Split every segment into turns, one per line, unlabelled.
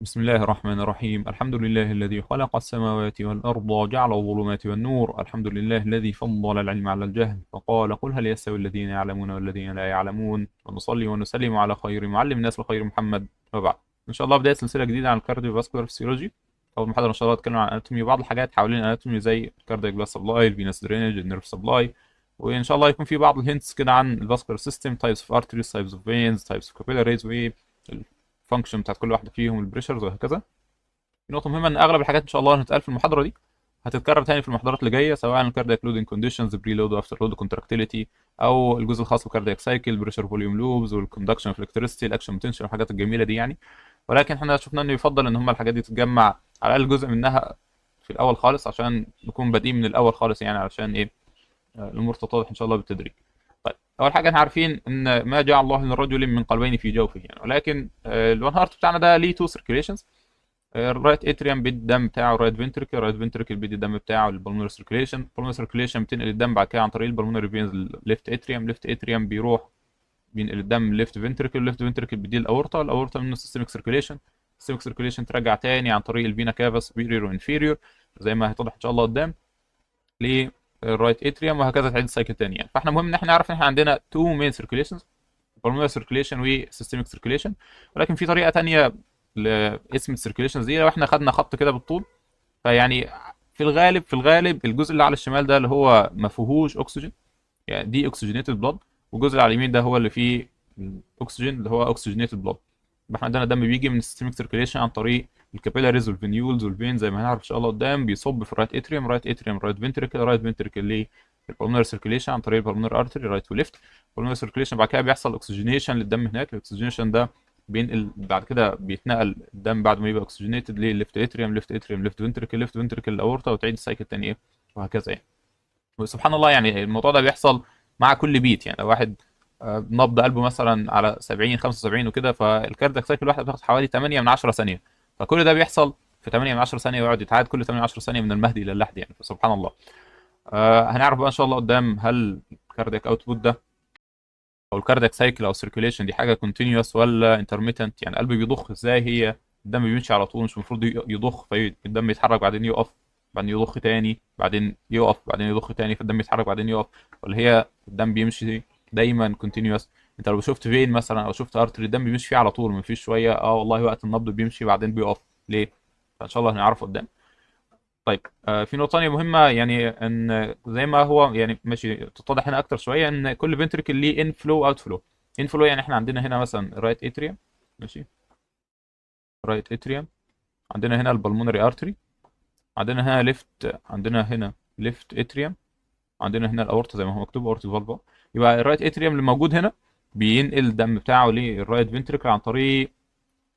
بسم الله الرحمن الرحيم. الحمد لله الذي خلق السماوات والأرض وجعل الظلمات والنور. الحمد لله الذي فضل العلم على الجهل فقال قل هل يستوي الذين يعلمون والذين لا يعلمون. ونصلي ونسلم على خير معلم الناس لخير محمد وبعد. إن شاء الله بداية سلسلة جديدة عن الكارديوفاسكولار فيسيولوجي. أول محاضرة إن شاء الله هتكلم عن الأناتومي وبعض الحاجات حوالين الأناتومي زي الكاردياك بلاد سبلاي، الفينس درينج، النيرف سبلاي. وإن شاء الله يكون في بعض الهنتس كده عن الفاسكولار سيستم، تايبس اوف ارتريز، تايبس اوف فينز، تايبس اوف كابيلاريز، والفانكشن بتاعت كل واحدة فيهم، البريشرز وهكذا. في نقطة مهمة إن أغلب الحاجات إن شاء الله هتتقال في المحاضرة دي هتتكرر تاني في المحاضرات اللي جاية، سواء الكاردياك لودنج كونديشنز، بري لود وافتر لود كونتراكتيليتي، أو الجزء الخاص بالكاردياك سايكل، بريشر فوليوم لوبز، والكوندكشن اوف الكتريستي، الأكشن بوتنشال، والحاجات الجميلة دي يعني. ولكن احنا شفنا إنه يفضل إن هم الحاجات دي تتجمع على الأقل جزء منها في الأول خالص، عشان نكون بادئين من الأول خالص يعني، علشان إيه الأمور تتضح إن شاء الله بالتدريج. طيب، أول حاجة احنا عارفين إن ما جعل الله للرجل من قلبين في جوفه يعني، ولكن الون هارت بتاعنا ده ليه تو سيركيليشنز. الرايت اتريوم بيدي الدم بتاعه الرايت فنتركل، الرايت فنتركل بيدي الدم بتاعه للبلمونري سيركيليشن، البلمونري سيركيليشن بتنقل الدم بعد كده عن طريق البلمونري فينز ليفت اتريوم، ليفت اتريوم بيروح بينقل الدم ليفت فنتركل، ليفت فنتركل بيدي الاورطه، الاورطه منه سيستميك سيركيليشن، السيستميك سيركيليشن ترجع تاني عن طريق الفينا كافا سوبيريور وانفيريور زي ما هيتضح ان شاء الله قدام للرايت اتريوم، وهكذا تعيد السايكل تاني يعني. فاحنا مهم ان احنا نعرف ان احنا عندنا تو مين سيركيليشنز، البلمونري سيركيليشن وسيستميك سيركيليشن. ولكن في طريقه تانيه لاسم السيركيليشنز دي، لو احنا خدنا خط كده بالطول فيعني في الغالب الجزء اللي على الشمال ده اللي هو ما فيهوش اكسجين، يعني دي اوكسجينيتد بلاد، والجزء اللي على اليمين ده هو اللي فيه الاكسجين اللي هو اوكسجينيتد بلاد. احنا عندنا دم بيجي من السيستميك سيركيليشن عن طريق الكابيلاريز والفينيولز والفين زي ما هنعرف ان شاء الله قدام، بيصب في الرايت اتريوم، رايت اتريوم رايت فنتريكل، رايت فنتريكل للبلمونري سيركيليشن عن طريق البلمونري ارتري رايت وليفت. البلمونري سيركيليشن بعد كده بيحصل اوكسجينيشن للدم هناك، الاكسجينيشن ده بينقل بعد كده، بيتنقل الدم بعد ما يبقى اوكسجينيتد لليفت اتريوم، ليفت اتريوم ليفت فنتريكل، ليفت فنتريكل الاورتا، وتعيد السايكل الثاني ايه وهكذا يعني. وسبحان الله يعني الموضوع ده بيحصل مع كل بيت يعني. لو واحد نبض قلبه مثلا على 70 75 وكده، فالكاردياك سايكل الواحد بتاخد حوالي 8 من 10 ثانيه، فكل ده بيحصل في 8 من 10 ثانيه، ويقعد يتعاد كل 8 من 10 ثانيه من المهدي الى اللحد يعني، فسبحان الله. هنعرف بقى ان شاء الله قدام هل الكاردياك اوتبوت ده او الكاردياك سايكل او السيركيليشن دي حاجه كونتينيوس ولا انترميتنت، يعني القلب بيضخ ازاي، هي الدم بيمشي على طول، مش المفروض يضخ فالدم يتحرك بعدين يقف، بعدين يضخ تاني، بعدين يقف، بعدين يضخ تاني فالدم يتحرك بعدين يقف، ولا هي الدم بيمشي دايما كونتينيوس؟ انت لو شفت فين مثلا او شفت ارتري الدم بيمشي فيه على طول، مفيش شويه والله وقت النبض بيمشي بعدين بيقف ليه؟ فان شاء الله هنعرف قدام. طيب، في نقطة تانية مهمة يعني، ان زي ما هو يعني ماشي تتضح هنا اكتر شوية، ان كل فنتريكل ليه ان فلو اوت فلو. ان فلو يعني احنا عندنا هنا مثلا رايت اتريوم، ماشي، رايت اتريوم، عندنا هنا البلمونري ارتري، عندنا هنا ليفت، عندنا هنا ليفت اتريوم، عندنا هنا الاورتا زي ما هو مكتوب اورتيك فالفا. يبقى الرايت اتريوم اللي موجود هنا بينقل الدم بتاعه للرايت فنتريكل عن طريق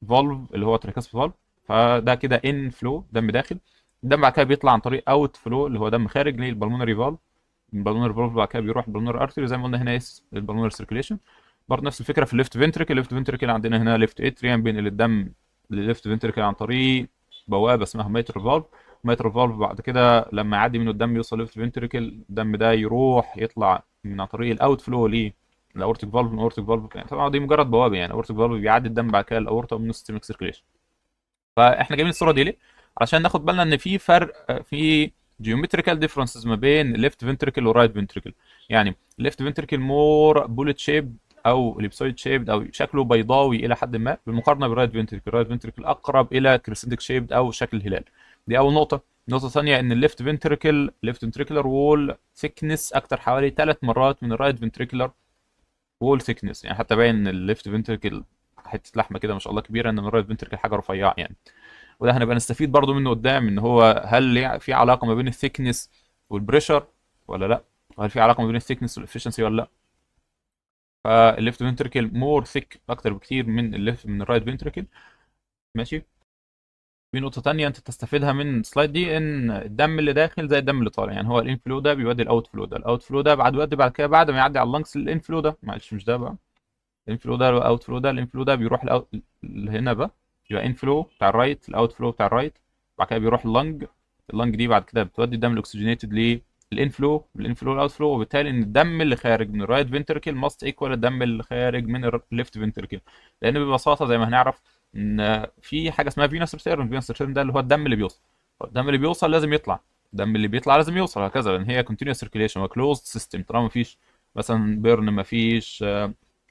فالف اللي هو تريكاسبي فالف، فده كده ان فلو دم داخل. الدم بعد كده بيطلع عن طريق اوت فلو اللي هو دم خارج للبلمونري فالف، البلمونري فالف بعد كده بيروح البلمونري ارتري زي ما قلنا هنا البلمونري سيركيليشن. برضه نفس الفكره في الليفت فنتريكل، الليفت فنتريكل عندنا هنا ليفت اتريوم بينقل الدم للليفت فنتريكل عن طريق بوابه اسمها ميتر فالف. ميتر فالف بعد كده لما يعدي منه الدم يوصل ليفت فنتريكل، الدم ده يروح يطلع من عن طريق الاوت فلو الاورتيك فالف، من الاورتيك فالف يعني طبعا دي مجرد بوابه يعني، الاورتيك فالف بيعدي الدم بعد كده الاورتا ومنه سيستميك سيركيليشن. فاحنا جايبين الصوره دي ليه؟ علشان ناخد بالنا ان في فرق في جيومتريكال ديفرنسز ما بين ليفت فنتريكل ورايت فنتريكل. يعني ليفت فنتريكل مور بوليت شيب او اليبسويد شيب او شكله بيضاوي الى حد ما بالمقارنه بالرايت فنتريكل، الرايت فنتريكل اقرب الى كريسنتك شيب او شكل الهلال. دي اول نقطه. النقطه الثانيه ان الليفت فنتريكل ليفت فنتريكولار وول ثيكنس اكتر حوالي 3 مرات من الرايت فنتريكولار وول ثيكنس، يعني حتى باين ان الليفت فنتريكل حته لحمه كده ما شاء الله كبيره، انما الرايت فنتريكل حاجه رفيعه يعني. وده هنبقى نستفيد برضو منه قدام، ان هو هل في علاقه ما بين الثيكنس والبريشر ولا لا، وهل في علاقه ما بين الثيكنس والافشنسي ولا لا. فالليفت فنتريكل مور ثيك اكتر بكتير من الليفت من الرايت فنتريكل، ماشي. في نقطة تانية انت تستفيدها من السلايد دي، ان الدم اللي داخل زي الدم اللي طالع، يعني هو الانفلو ده بيودي الاوت فلو ده، الاوت فلو ده بعد وقت بعد كده بعد ما يعدي على اللنكس الانفلو ده، معلش مش ده بقى الانفلو ده الاوت فلو ده، الانفلو ده بيروح هنا بقى، يبقى انفلو بتاع الرايت، الاوت فلو بتاع الرايت، بعد كده بيروح اللنج، اللنج دي بعد كده بتودي الدم الاكسجينيتد للانفلو، الانفلو الاوت فلو، وبالتالي ان الدم اللي خارج من الرايت فنتركل ماست ايكوال الدم اللي خارج من الليفت فنتركل، لان ببساطه زي ما هنعرف ان في حاجه اسمها فينوس ريتيرن. فينوس ريتيرن ده اللي هو الدم اللي بيوصل، الدم اللي بيوصل لازم يطلع، الدم اللي بيطلع لازم يوصل، هكذا، لان هي كونتينوس سيركيليشن وكلوزد سيستم. طالما مفيش مثلا بيرن، مفيش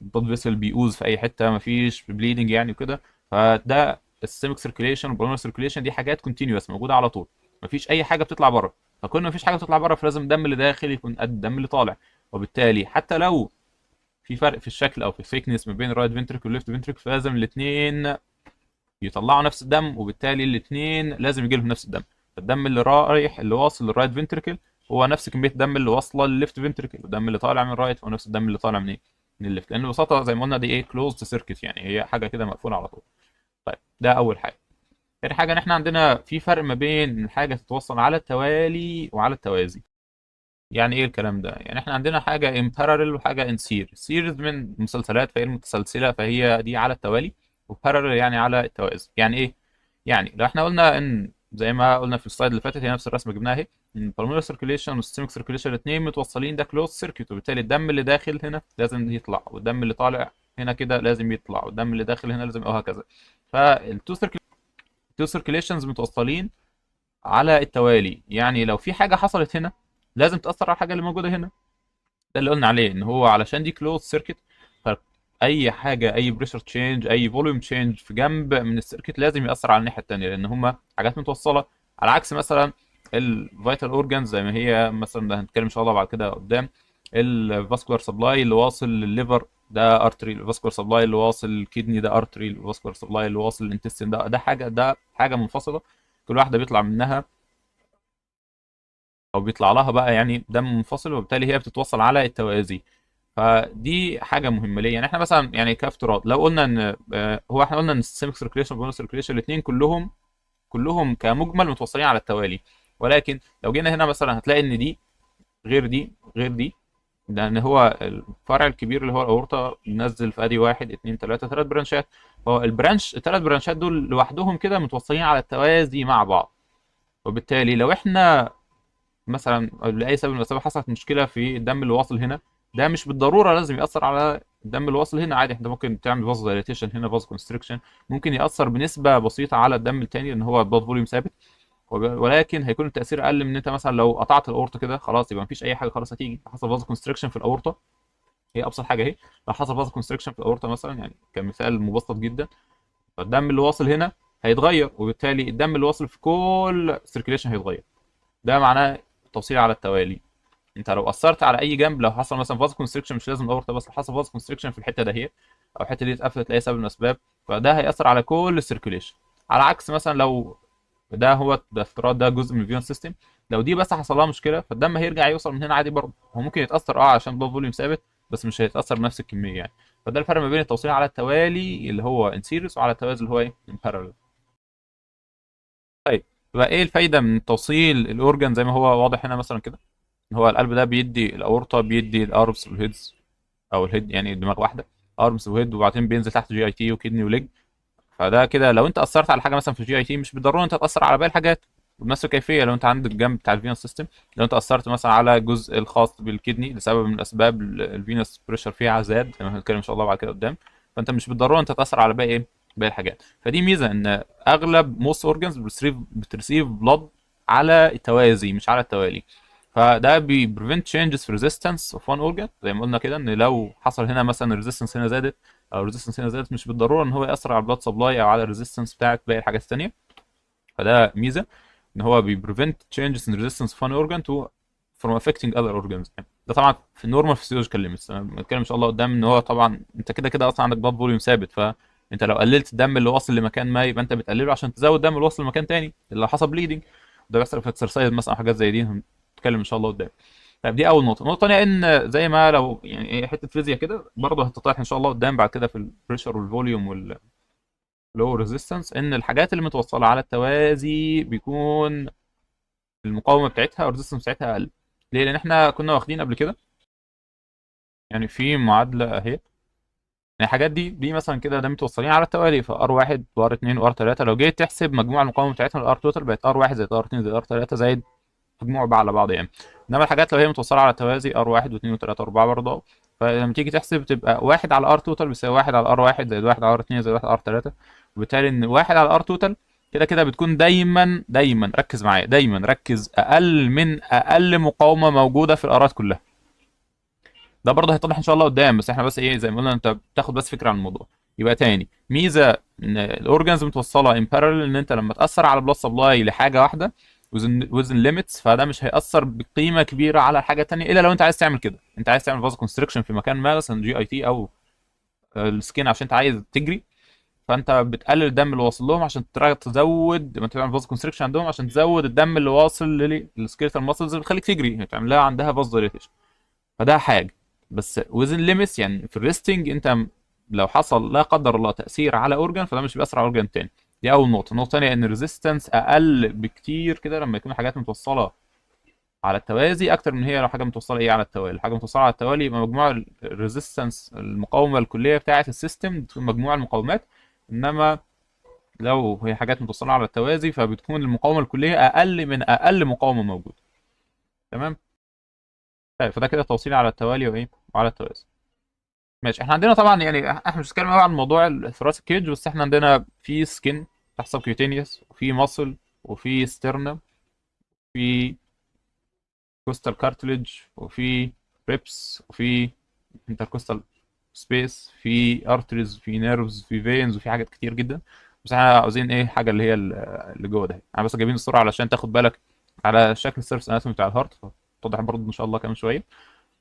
بلاد فيسل بيوز في اي حته، مفيش بليدنج يعني وكده، فده السيستميك سيركيليشن والبلمونري سيركيليشن دي حاجات كونتينوس موجوده على طول، مفيش اي حاجه بتطلع بره. فكون مفيش حاجه بتطلع بره، فلازم الدم اللي داخل يكون قد الدم اللي طالع. وبالتالي حتى لو في فرق في الشكل او في الثيكنس ما بين الرايت فنتريكل والليفت فنتريكل، فلازم الاثنين يطلعوا نفس الدم، وبالتالي الاثنين لازم يجي لهم نفس الدم. فالدم اللي رايح اللي واصل للرايت فنتريكل هو نفس كميه الدم اللي واصله للليفت فنتريكل، والدم اللي طالع من الرايت هو نفس الدم اللي طالع من ايه، من الليفت، لان ببساطه زي ما قلنا دي ايه، كلوزد سيركت، يعني هي حاجه كده مقفوله على طول. طيب ده اول حاجه. تاني حاجه ان احنا عندنا في فرق ما بين حاجه تتوصل على التوالي وعلى التوازي. يعني ايه الكلام ده؟ يعني احنا عندنا حاجه ان باراليل وحاجه ان سيريز. سيريز من مسلسلات فهي المتسلسله، فهي دي على التوالي، وباراليل يعني على التوازي. يعني ايه؟ يعني لو احنا قلنا ان زي ما قلنا في السلايد اللي فاتت، هي نفس الرسمه جبناها اهي، ان البلمونري سيركيليشن والسيستميك سيركيليشن الاثنين متوصلين، ده كلوز سيركيت، وبالتالي الدم اللي داخل هنا لازم يطلع، والدم اللي طالع هنا كده لازم يطلع، والدم اللي داخل هنا لازم، وهكذا. فالتو سيركيليشنز متوصلين على التوالي. يعني لو في حاجه حصلت هنا لازم تاثر على الحاجه اللي موجوده هنا. ده اللي قلنا عليه، ان هو علشان دي كلوز سيركت، فاي حاجه، اي بريشر تشينج، اي فوليوم تشينج في جنب من السيركت لازم ياثر على الناحيه الثانيه، لان هما حاجات متوصله. على عكس مثلا الفيتال اورجانز زي ما هي، مثلا ده هنتكلم ان شاء الله بعد كده قدام، الفاسكولار سبلاي اللي واصل للليفر ده ارتري، الفاسكولار سبلاي اللي واصل للكدني ده ارتري، الفاسكولار سبلاي اللي واصل للانتستين ده حاجه منفصله، كل واحده بيطلع منها او بيطلع لها بقى يعني دم منفصل، وبالتالي هي بتتوصل على التوازي. فدي حاجه مهمه ليه. يعني احنا مثلا يعني كافتراض لو قلنا ان هو احنا قلنا ان السيستميك سيركيليشن والبونس سيركيليشن الاثنين كلهم كمجمل متوصلين على التوالي، ولكن لو جينا هنا مثلا هتلاقي ان دي غير دي غير دي، لان هو الفرع الكبير اللي هو الاورطه بينزل في ادي واحد اتنين تلاته، ثلاث برانشات. هو الثلاث برانشات دول لوحدهم كده متوصلين على التوازي مع بعض. وبالتالي لو احنا مثلا لاي سبب من الاسباب حصلت مشكله في الدم اللي واصل هنا، ده مش بالضروره لازم ياثر على الدم اللي واصل هنا، عادي انت ممكن تعمل فاز دايليتيشن هنا، فاز كونستريكشن، ممكن ياثر بنسبه بسيطه على الدم التاني لان هو البلاد فوليوم ثابت، ولكن هيكون التاثير اقل من ان انت مثلا لو قطعت الاورطه كده خلاص يبقى مفيش اي حاجه خلاص هتيجي. حصل فاز كونستريكشن في الاورطه، هي ابسط حاجه اهي، لو حصل فاز كونستريكشن في الاورطه مثلا، يعني كمثال مبسط جدا، فالدم اللي واصل هنا هيتغير، وبالتالي الدم اللي واصل في كل سيركيليشن هيتغير. ده معناه توصيل على التوالي. انت لو اثرت على اي جنب، لو حصل مثلا فاز كونستريكشن، مش لازم الاورطه بس، لو حصل فاز كونستريكشن في الحته ده هي، او الحته دي اتقفلت لاي سبب من الاسباب، فده هياثر على كل السيركيليشن. على عكس مثلا لو ده افتراض، ده جزء من الفيون سيستم، لو دي بس حصل لها مشكله فالدم هيرجع يوصل من هنا عادي برضه، هو ممكن يتاثر عشان البلاد فوليوم ثابت، بس مش هيتاثر بنفس الكميه يعني. فده الفرق ما بين التوصيل على التوالي اللي هو ان سيريس، وعلى التوازي اللي هو ايه، ان بارallel. طيب يبقى ايه الفايده من توصيل الاورجن زي ما هو واضح هنا مثلا كده؟ ان هو القلب ده بيدي الاورطه، بيدي الاربس والهيدز، او الهيد يعني دماغ واحده، ارمز وهيد، وبعدين بينزل تحت جي اي تي وكدني وليج. فده كده لو انت اثرت على حاجه مثلا في الجي اي تي، مش بالضروره انت تاثر على باقي الحاجات بنفس الكيفيه. لو انت عندك الجنب بتاع الفينوس سيستم، لو انت اثرت مثلا على الجزء الخاص بالكدني لسبب من الاسباب، الفينوس بريشر فيها زاد زي ما هنتكلم ان شاء الله بعد كده قدام، فانت مش بالضروره انت تاثر على باقي ايه، باقي الحاجات. فدي ميزه ان اغلب موست اورجانز بتريسيف بلاد على التوازي مش على التوالي. فده prevent changes في resistance of one organ، زي ما قلنا كده، ان لو حصل هنا مثلا resistance هنا زادت او resistance هنا زادت، مش بالضروره ان هو ياثر على البلاد سبلاي او على الريزيستنس بتاعت باقي الحاجات الثانيه. فده ميزه ان هو prevent changes in resistance of one organ to from affecting other organs يعني. ده طبعا في النورمال physiological limits، انا بتكلم ان شاء الله قدام ان هو طبعا انت كده كده اصلا عندك blood volume ثابت، فانت لو قللت الدم اللي واصل لمكان ما يبقى انت بتقلله عشان تزود الدم اللي واصل لمكان تاني اللي حصل بليدنج. ده بيحصل في اكسرسايز مثلا أو حاجات زي دي، هنتكلم ان شاء الله قدام. طيب دي اول نقطه. النقطه الثانيه ان زي ما لو يعني ايه حته فيزياء كده برضه هتتضح ان شاء الله قدام بعد كده في البريشر والفوليوم واللو ريزيستنس، ان الحاجات اللي متوصله على التوازي بيكون المقاومه بتاعتها او الريزيستنس بتاعتها اقل. ليه؟ لان احنا كنا واخدين قبل كده يعني في معادله اهي، يعني الحاجات دي مثلا كده ده متوصلين على التوالي، فار 1 وار 2 وار 3، لو جيت تحسب مجموع المقاومه بتاعتها الار توتال بقت ار 1 زائد ار 2 زائد ار 3 زائد مجموع بقى على بعض يعني. انما الحاجات لو هي متوصله على التوازي ار 1 و2 و3 و4 برضه، فلما تيجي تحسب تبقى 1 على ار توتال بيساوي 1 على ار 1 زائد 1 على ار 2 زائد 1 على ار 3، وبالتالي ان واحد على ار توتال كده كده بتكون دايما دايما، ركز معايا، دايما ركز، اقل من اقل مقاومه موجوده في الارات كلها. ده برضه هيتضح ان شاء الله قدام، بس احنا بس ايه زي ما قلنا، انت بتاخد بس فكره عن الموضوع. يبقى تاني ميزه ان الاورجانز متوصله ان بارallel، ان انت لما تاثر على بلس سبلاي لحاجه واحده وزن ليميتس، فده مش هياثر بقيمه كبيره على حاجه تانية، الا لو انت عايز تعمل كده، انت عايز تعمل فاز كونستريكشن في مكان ما، مثلا جي اي تي او السكين، عشان انت عايز تجري، فانت بتقلل الدم اللي واصل لهم عشان تزود، لما تعمل فاز كونستريكشن عندهم عشان تزود الدم اللي واصل للسكيلتال ماسلز اللي بتخليك تجري، يعني تعمل لها عندها فاز دايليتيشن. فده حاجه. بس وزن ليميتس يعني في الريستنج، انت لو حصل لا قدر الله تاثير على اورجان، فده مش بيأثر على اورجان تاني. دي اول نقطه. النقطه الثانيه ان الريزيستنس اقل بكتير كده لما يكون حاجات متوصله على التوازي، اكتر من هي لو حاجه متوصله ايه على التوالي. حاجه متوصله على التوالي يبقى مجموع الريزيستنس، المقاومه الكليه بتاعه السيستم، بتكون مجموع المقاومات. انما لو هي حاجات متوصله على التوازي، فبتكون المقاومه الكليه اقل من اقل مقاومه موجوده. تمام. طيب فده كده توصيل على التوالي وايه وعلى التوازي. ماشي. احنا عندنا طبعا يعني احنا مش بنتكلم قوي عن موضوع الثوراسيك كيج، بس احنا عندنا في سكين تحت كيوتينيوس، وفي ماسل، وفي سترنم، وفي كوستال كارتليج، وفي ريبس، وفي انتركوستال سبيس، في ارتريز، في نيرفز، في فينز، وفي حاجات كتير جدا. بس احنا عاوزين ايه حاجه اللي هي اللي جوه ده. انا بس جايبين الصوره علشان تاخد بالك على شكل السيرفس اناتومي بتاع الهارت، توضح برضه ان شاء الله كمان شويه.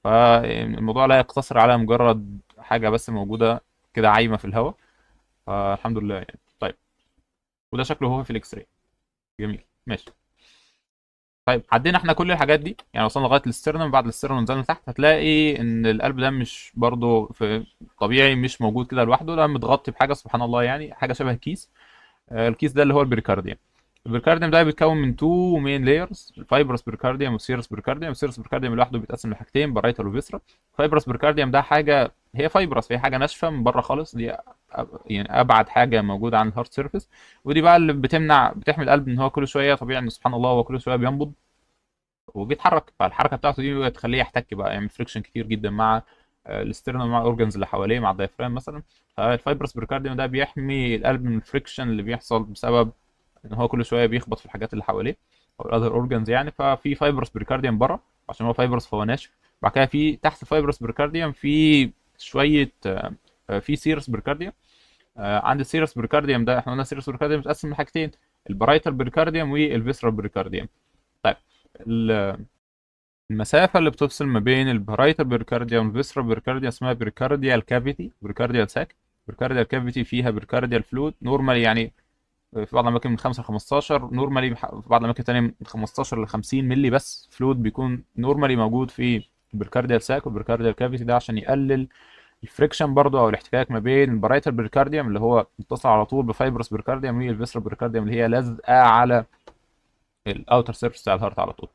فالموضوع لا يقتصر على مجرد حاجه بس موجوده كده عايمه في الهواء، فالحمد لله يعني. طيب وده شكله هو في الاكس راي. جميل. ماشي. طيب عدينا احنا كل الحاجات دي، يعني وصلنا لغايه الاسترنم. بعد الاسترنم نزلنا تحت، هتلاقي ان القلب ده مش برضه في طبيعي، مش موجود كده لوحده، ده متغطي بحاجه سبحان الله، يعني حاجه شبه كيس. الكيس ده اللي هو البريكارديوم. البريكارديوم ده بيتكون من تو مين لايرز، الفايبرس بريكارديوم والسيرس بريكارديوم. السيرس بريكارديوم لوحده بيتقسم لحاجتين، بارايتال وفيسرا. الفايبرس بريكارديوم ده حاجه هي فايبرس، هي حاجه ناشفه من بره خالص، دي يعني ابعد حاجه موجوده عن الهارت سيرفيس. ودي بقى اللي بتحمي القلب ان هو كل شويه، طبيعي ان سبحان الله هو كل شويه بينبض وبيتحرك، فالحركه بتاعته دي بتخليه يحتك بقى، يعمل فريكشن كتير جدا مع الاسترنال، مع الاورجنز اللي حواليه، مع الدايفرام مثلا. فالفايبرس بريكارديوم ده بيحمي القلب من الفريكشن اللي بيحصل بسبب ان هو كل شويه بيخبط في الحاجات اللي حواليه او الاذر اورجنز يعني. ففي فايبرس بريكارديوم بره عشان هو فايبرس فهو ناشف. بعد كده في تحت الفايبرس بريكارديوم في شويه في سيرس بريكارديوم. عند السيرس بريكارديوم ده احنا قلنا السيرس بريكارديوم متقسم لحاجتين، البرايتال بريكارديوم والفيسرال بريكارديوم. طيب المسافة اللي بتفصل ما بين البرايتال بريكارديا والفيسرال بريكارديا اسمها بريكارديال كافيتي، بريكارديال ساك. بريكارديال كافيتي فيها بريكارديال فلويد نورمالي، يعني في بعض الأماكن من 5 ل 15 نورمالي، في بعض الأماكن التانية من 15 ل 50 مللي بس فلويد بيكون نورمالي موجود في البريكارديال ساك والبريكارديال كافيتي، ده عشان يقلل الفريكشن برضو او الاحتكاك ما بين البرايتال بريكارديوم اللي هو متصل على طول بفايبرس بريكارديوم والفيسرال بريكارديوم اللي هي لازقه على الاوتر سيرفيس بتاع الهارت على طول.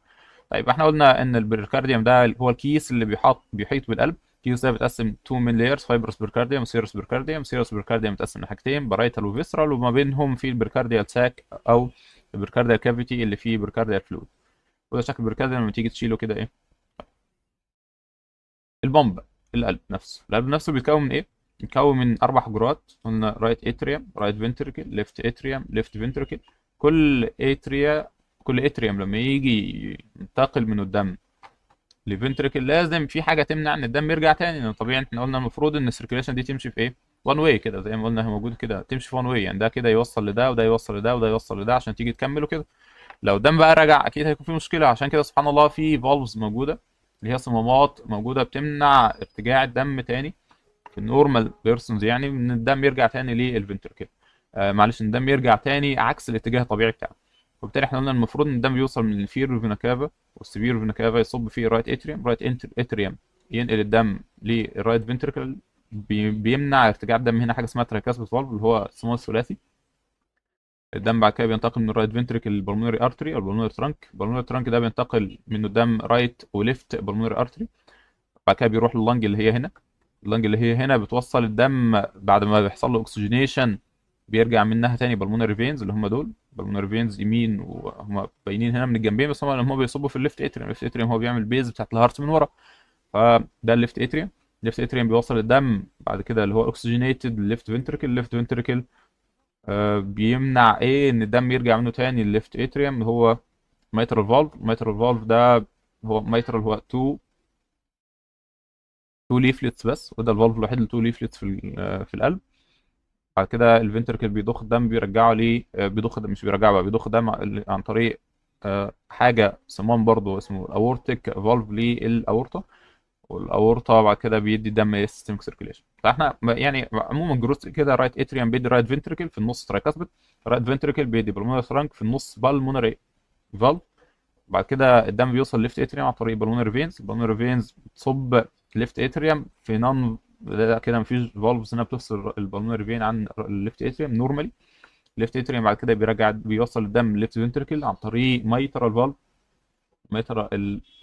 طيب احنا قلنا ان البريكارديوم ده هو الكيس اللي بيحيط بالقلب. الكيس ده بيتقسم تو من لايرز، فايبرس بريكارديوم وسيرس بريكارديوم. سيرس بريكارديوم متقسم لحاجتين، بارايتال وفيسرال، وما بينهم في البريكارديال ساك او البريكارديال كافيتي اللي فيه بريكارديال فلويد. وده شكل البريكارديوم لما تيجي تشيله كده ايه. البomb، القلب نفسه بيتكون من ايه؟ بيتكون من اربع حجرات. قلنا رايت اتريوم، رايت فنتريكل، ليفت اتريوم، ليفت فنتريكل. كل اتريا كل اتريوم لما يجي ينتقل من الدم لفنتريكل لازم في حاجه تمنع ان الدم يرجع تاني، لان طبيعي احنا قلنا المفروض ان السيركيليشن دي تمشي في ايه؟ وان واي كده، زي ما قلنا هي موجود كده تمشي في وان واي، يعني ده كده يوصل لده وده يوصل لده وده يوصل لده عشان تيجي تكمل وكده. لو الدم بقى رجع اكيد هيكون في مشكله، عشان كده سبحان الله في فالفز موجوده اللي هي صمامات موجوده بتمنع ارتجاع الدم تاني في النورمال بيرسونز، يعني ان الدم يرجع تاني للفنتركل. معلش، ان الدم يرجع تاني عكس الاتجاه الطبيعي بتاعه. وبالتالي احنا قلنا المفروض ان الدم بيوصل من الانفيرور فينا كافا والسبيرور فينا كافا، يصب في رايت اتريوم، رايت اتريوم ينقل الدم للرايت فنتركل، بيمنع ارتجاع الدم هنا حاجه اسمها تراكاسبس فالف اللي هو الصمام الثلاثي. الدم بعد كده بينتقل من الرايت فنتريكل للبلمونري ارتري او البلمونري ترانك. البلمونري ترانك ده بينتقل منه الدم رايت وليفت بلمونري ارتري. بعد كده بيروح لللنج اللي هي هنا. اللنج اللي هي هنا بتوصل الدم بعد ما بيحصل له اكسجينيشن، بيرجع منها تاني بالمونري فينز اللي هم دول بالمونري فينز يمين، وهم باينين هنا من الجنبين، بس هم بيصبوا في الليفت اتريوم. الليفت اتريوم هو بيعمل بيز بتاعت الهارت من ورا، فده الليفت اتريوم. الليفت اتريوم بيوصل الدم بعد كده اللي هو اوكسجينيتد الليفت فنتريكل. الليفت فنتريكل بيمنع ايه ان الدم يرجع منه تاني الليفت اتريوم، اللي هو mitral valve. mitral valve ده هو mitral، هو تو ليفلتس بس، وده الفالف الوحيد اللي تو ليفلتس في القلب. بعد كده الفنتركل بيضخ الدم بيرجعه ليه، بيضخ الدم، مش بيرجعه بقى، بيضخ الدم عن طريق حاجه صمام برضه اسمه الاورتيك فالف للاورطه. والاورطه بعد كده بيدي دم للسيستمك سيركيليشن. فاحنا يعني عموما جروس كده، رايت اتريوم بيدي رايت فنتركل في النص ترايكاسبيد، رايت فنتركل بيدي بالمونري ثرانك في النص بالمونري فالف. بعد كده الدم بيوصل ليفت اتريوم عن طريق بالمونري فينز، البالمونري فينز بتصب ليفت اتريوم في نون، كده مفيش فالفز هنا بتفصل البالمونري فين عن الليفت اتريوم نورمالي. الليفت اتريوم بعد كده بيرجع بيوصل الدم ليفت فنتركل عن طريق ميترال فالف.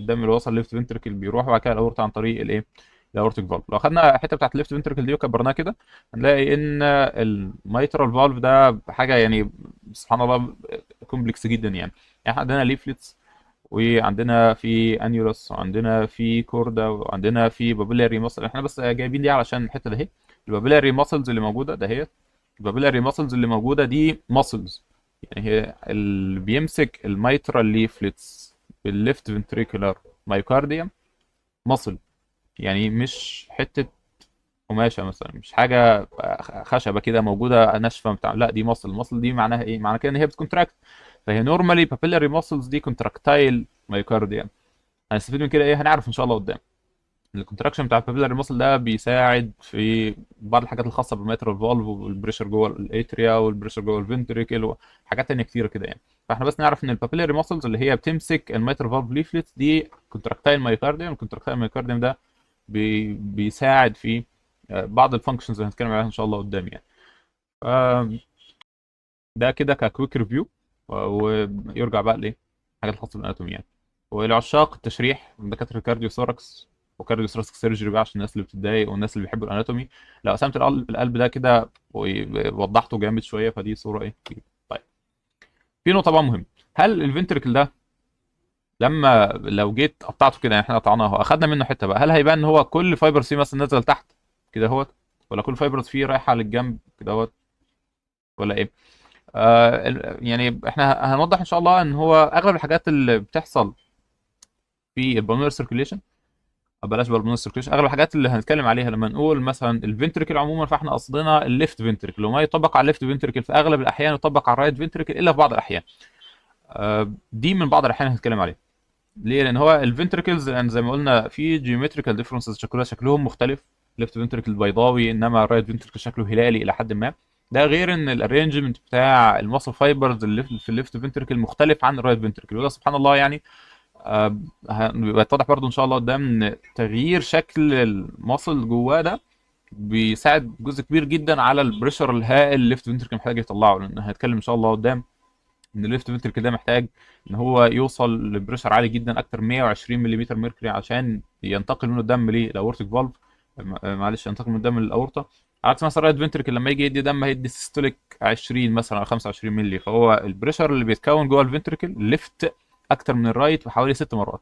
الدم اللي وصل ليفت فنتركل بيروح بعد كده الاورتا عن طريق الايه، الاورتيك فالف. لو خدنا الحته بتاعت الليفت فنتركل دي وكبرناها كده، هنلاقي ان الميترال فالف ده حاجه يعني سبحان الله كومبلكس جدا يعني. احنا عندنا ليفلتس، وعندنا في انيولوس، وعندنا في كوردا، وعندنا في بابيلاري ماسل. احنا بس جايبين دي علشان الحته ده اهي. البابيلاري ماسلز اللي موجوده ده هي، البابيلاري ماسلز اللي موجوده دي ماسلز، يعني هي اللي بيمسك الميترال ليفلتس بالليفت فنتريكولار مايوكارديوم ماسل. يعني مش حته قماشه مثلا، مش حاجه خشبه كده موجوده ناشفه بتاع، لا دي ماسل. الماسل دي معناها ايه؟ معناها كده ان هي بتكونتراكت. فهي نورمالي بابيلاري ماسلز دي كونتراكتايل مايوكارديوم. هنستفيد من كده ايه؟ هنعرف ان شاء الله قدام. الكونتراكشن بتاع البابيلاري ماسل ده بيساعد في بعض الحاجات الخاصه بالميترال فالف والبريشر جوه الاتريا والبريشر جوه الفنتريكل وحاجات تانية كتيره كده يعني. فاحنا بس نعرف ان البابيلاري ماسلز اللي هي بتمسك الميترال فالف ليفلتس دي كونتراكتايل مايوكارديوم. الكونتراكتايل مايوكارديوم ده بيساعد في بعض الفانكشنز اللي هنتكلم عليها ان شاء الله قدام يعني. آم، ده كده ككويك ريفيو، ويرجع بقى لايه، حاجات الخاصه بالاناتومي يعني. ولعشاق التشريح من دكاتره الكارديو ثوركس وكارديو ثوراسيك سيرجري بقى، عشان الناس اللي بتتضايق والناس اللي بيحبوا الاناتومي، لو قسمت القلب ده كده ووضحته جامد شويه، فدي صوره ايه. طيب، في نقطه بقى مهمه. هل الفنتركل ده لما لو جيت قطعته كده، يعني احنا قطعناه اخدنا منه حته بقى، هل هيبان ان هو كل فايبرز فيه مثلا نزل تحت كده اهوت، ولا كل فايبرز فيه رايحه للجنب كده اهوت، ولا ايه؟ يعني احنا هنوضح ان شاء الله ان هو اغلب الحاجات اللي بتحصل في البلمونري سيركيليشن، بلاش بالمونري سيركيليشن، اغلب الحاجات اللي هنتكلم عليها لما نقول مثلا الفنتركل عموما، فاحنا قصدنا الليفت فنتركل، وما يطبق على الليفت فنتركل في اغلب الاحيان يطبق على الرايت فنتركل الا في بعض الاحيان. دي من بعض الاحيان هنتكلم عليها. ليه؟ لان هو الفنتركلز يعني زي ما قلنا في جيومتريكال ديفرنسز، شكلهم مختلف. ليفت فنتركل بيضاوي، انما الرايت فنتركل شكله هلالي الى حد ما. ده غير ان الارينجمنت بتاع الماسل فايبرز اللي في الليفت فنتركل مختلف عن الرايت فنتركل، وده سبحان الله يعني. بيتضح برضو ان شاء الله قدام ان تغيير شكل الماسل جواه ده بيساعد جزء كبير جدا على البريشر الهائل اللي الليفت فنتركل محتاج يطلعه، لان هنتكلم ان شاء الله قدام ان الليفت فنتركل ده محتاج ان هو يوصل لبريشر عالي جدا اكتر 120 ملم ميركوري عشان ينتقل منه الدم للاورتيك فالف. معلش، ينتقل من الدم للاورطه. عكس مثلا الرايت فنتركل لما يجي يدي دم هيدي سيستوليك 20 مثلا او 25 مللي، فهو البريشر اللي بيتكون جوه الفنتركل ليفت اكتر من الرايت بحوالي 6 مرات.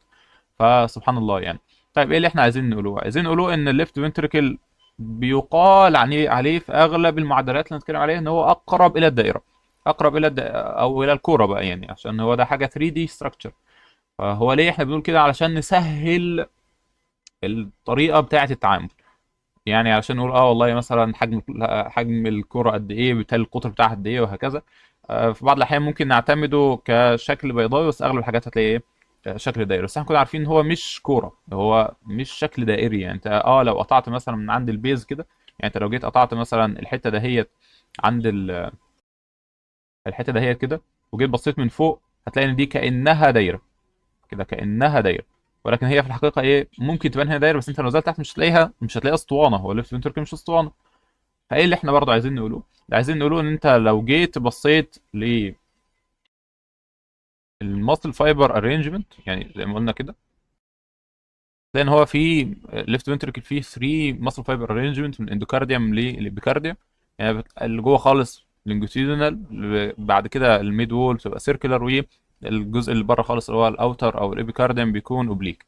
فسبحان الله يعني. طيب ايه اللي احنا عايزين نقوله؟ عايزين نقوله ان الليفت فنتركل بيقال عليه في اغلب المعادلات اللي هنتكلم عليها ان هو اقرب الى الدائره، اقرب الى او الى الكوره بقى يعني، عشان هو ده حاجه 3 دي ستراكشر. فهو ليه احنا بنقول كده؟ علشان نسهل الطريقه بتاعه التعامل. يعني علشان نقول والله مثلا حجم الكرة قد ايه، بالتالي القطر بتاعها قد ايه، وهكذا. في بعض الاحيان ممكن نعتمده كشكل بيضاوي، بس اغلب الحاجات هتلاقي ايه، شكل دائري. بس احنا كنا عارفين ان هو مش كورة، هو مش شكل دائري. يعني انت لو قطعت مثلا من عند البيز كده، يعني انت لو جيت قطعت مثلا الحتة دهيت عند الحتة دهيت كده، وجيت بصيت من فوق، هتلاقي ان دي كأنها دايرة كده، كأنها دايرة. ولكن هي في الحقيقة ايه، ممكن تبان هي دايرة، بس انت لو نزلت تحت مش هتلاقيها اسطوانة. هو الليفت فنتركل مش اسطوانة. فايه اللي احنا برضه عايزين نقوله؟ اللي عايزين نقوله ان انت لو جيت بصيت للماسل فايبر ارينجمنت، يعني زي ما قلنا كده، لان هو في ليفت فنتركل فيه 3 ماسل فايبر ارينجمنت من اندوكارديوم للابيكارديوم. يعني اللي جوه خالص لونجيتيودينال، بعد كده الميد وول بتبقى سيركلر، والجزء اللي بره خالص اللي هو الاوتر او الابيكارديوم بيكون اوبليك.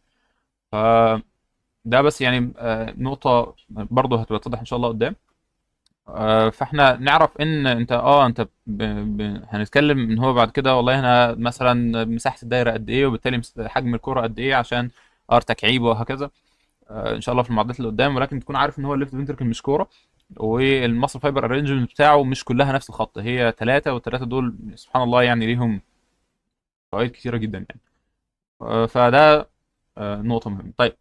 فده بس يعني نقطة برضه هتبقى تتضح ان شاء الله قدام. فاحنا نعرف ان انت هنتكلم ان هو بعد كده والله هنا مثلا مساحه الدايره قد ايه، وبالتالي حجم الكره قد ايه عشان تكعيب وهكذا. ان شاء الله في المعادلات اللي قدام، ولكن تكون عارف ان هو الليفت فنتركل مش كوره، والمصل فايبر ارينجمنت بتاعه مش كلها نفس الخط، هي ثلاثه، والثلاثه دول سبحان الله يعني ليهم فوائد كتيره جدا يعني. فده نقطه مهمه. طيب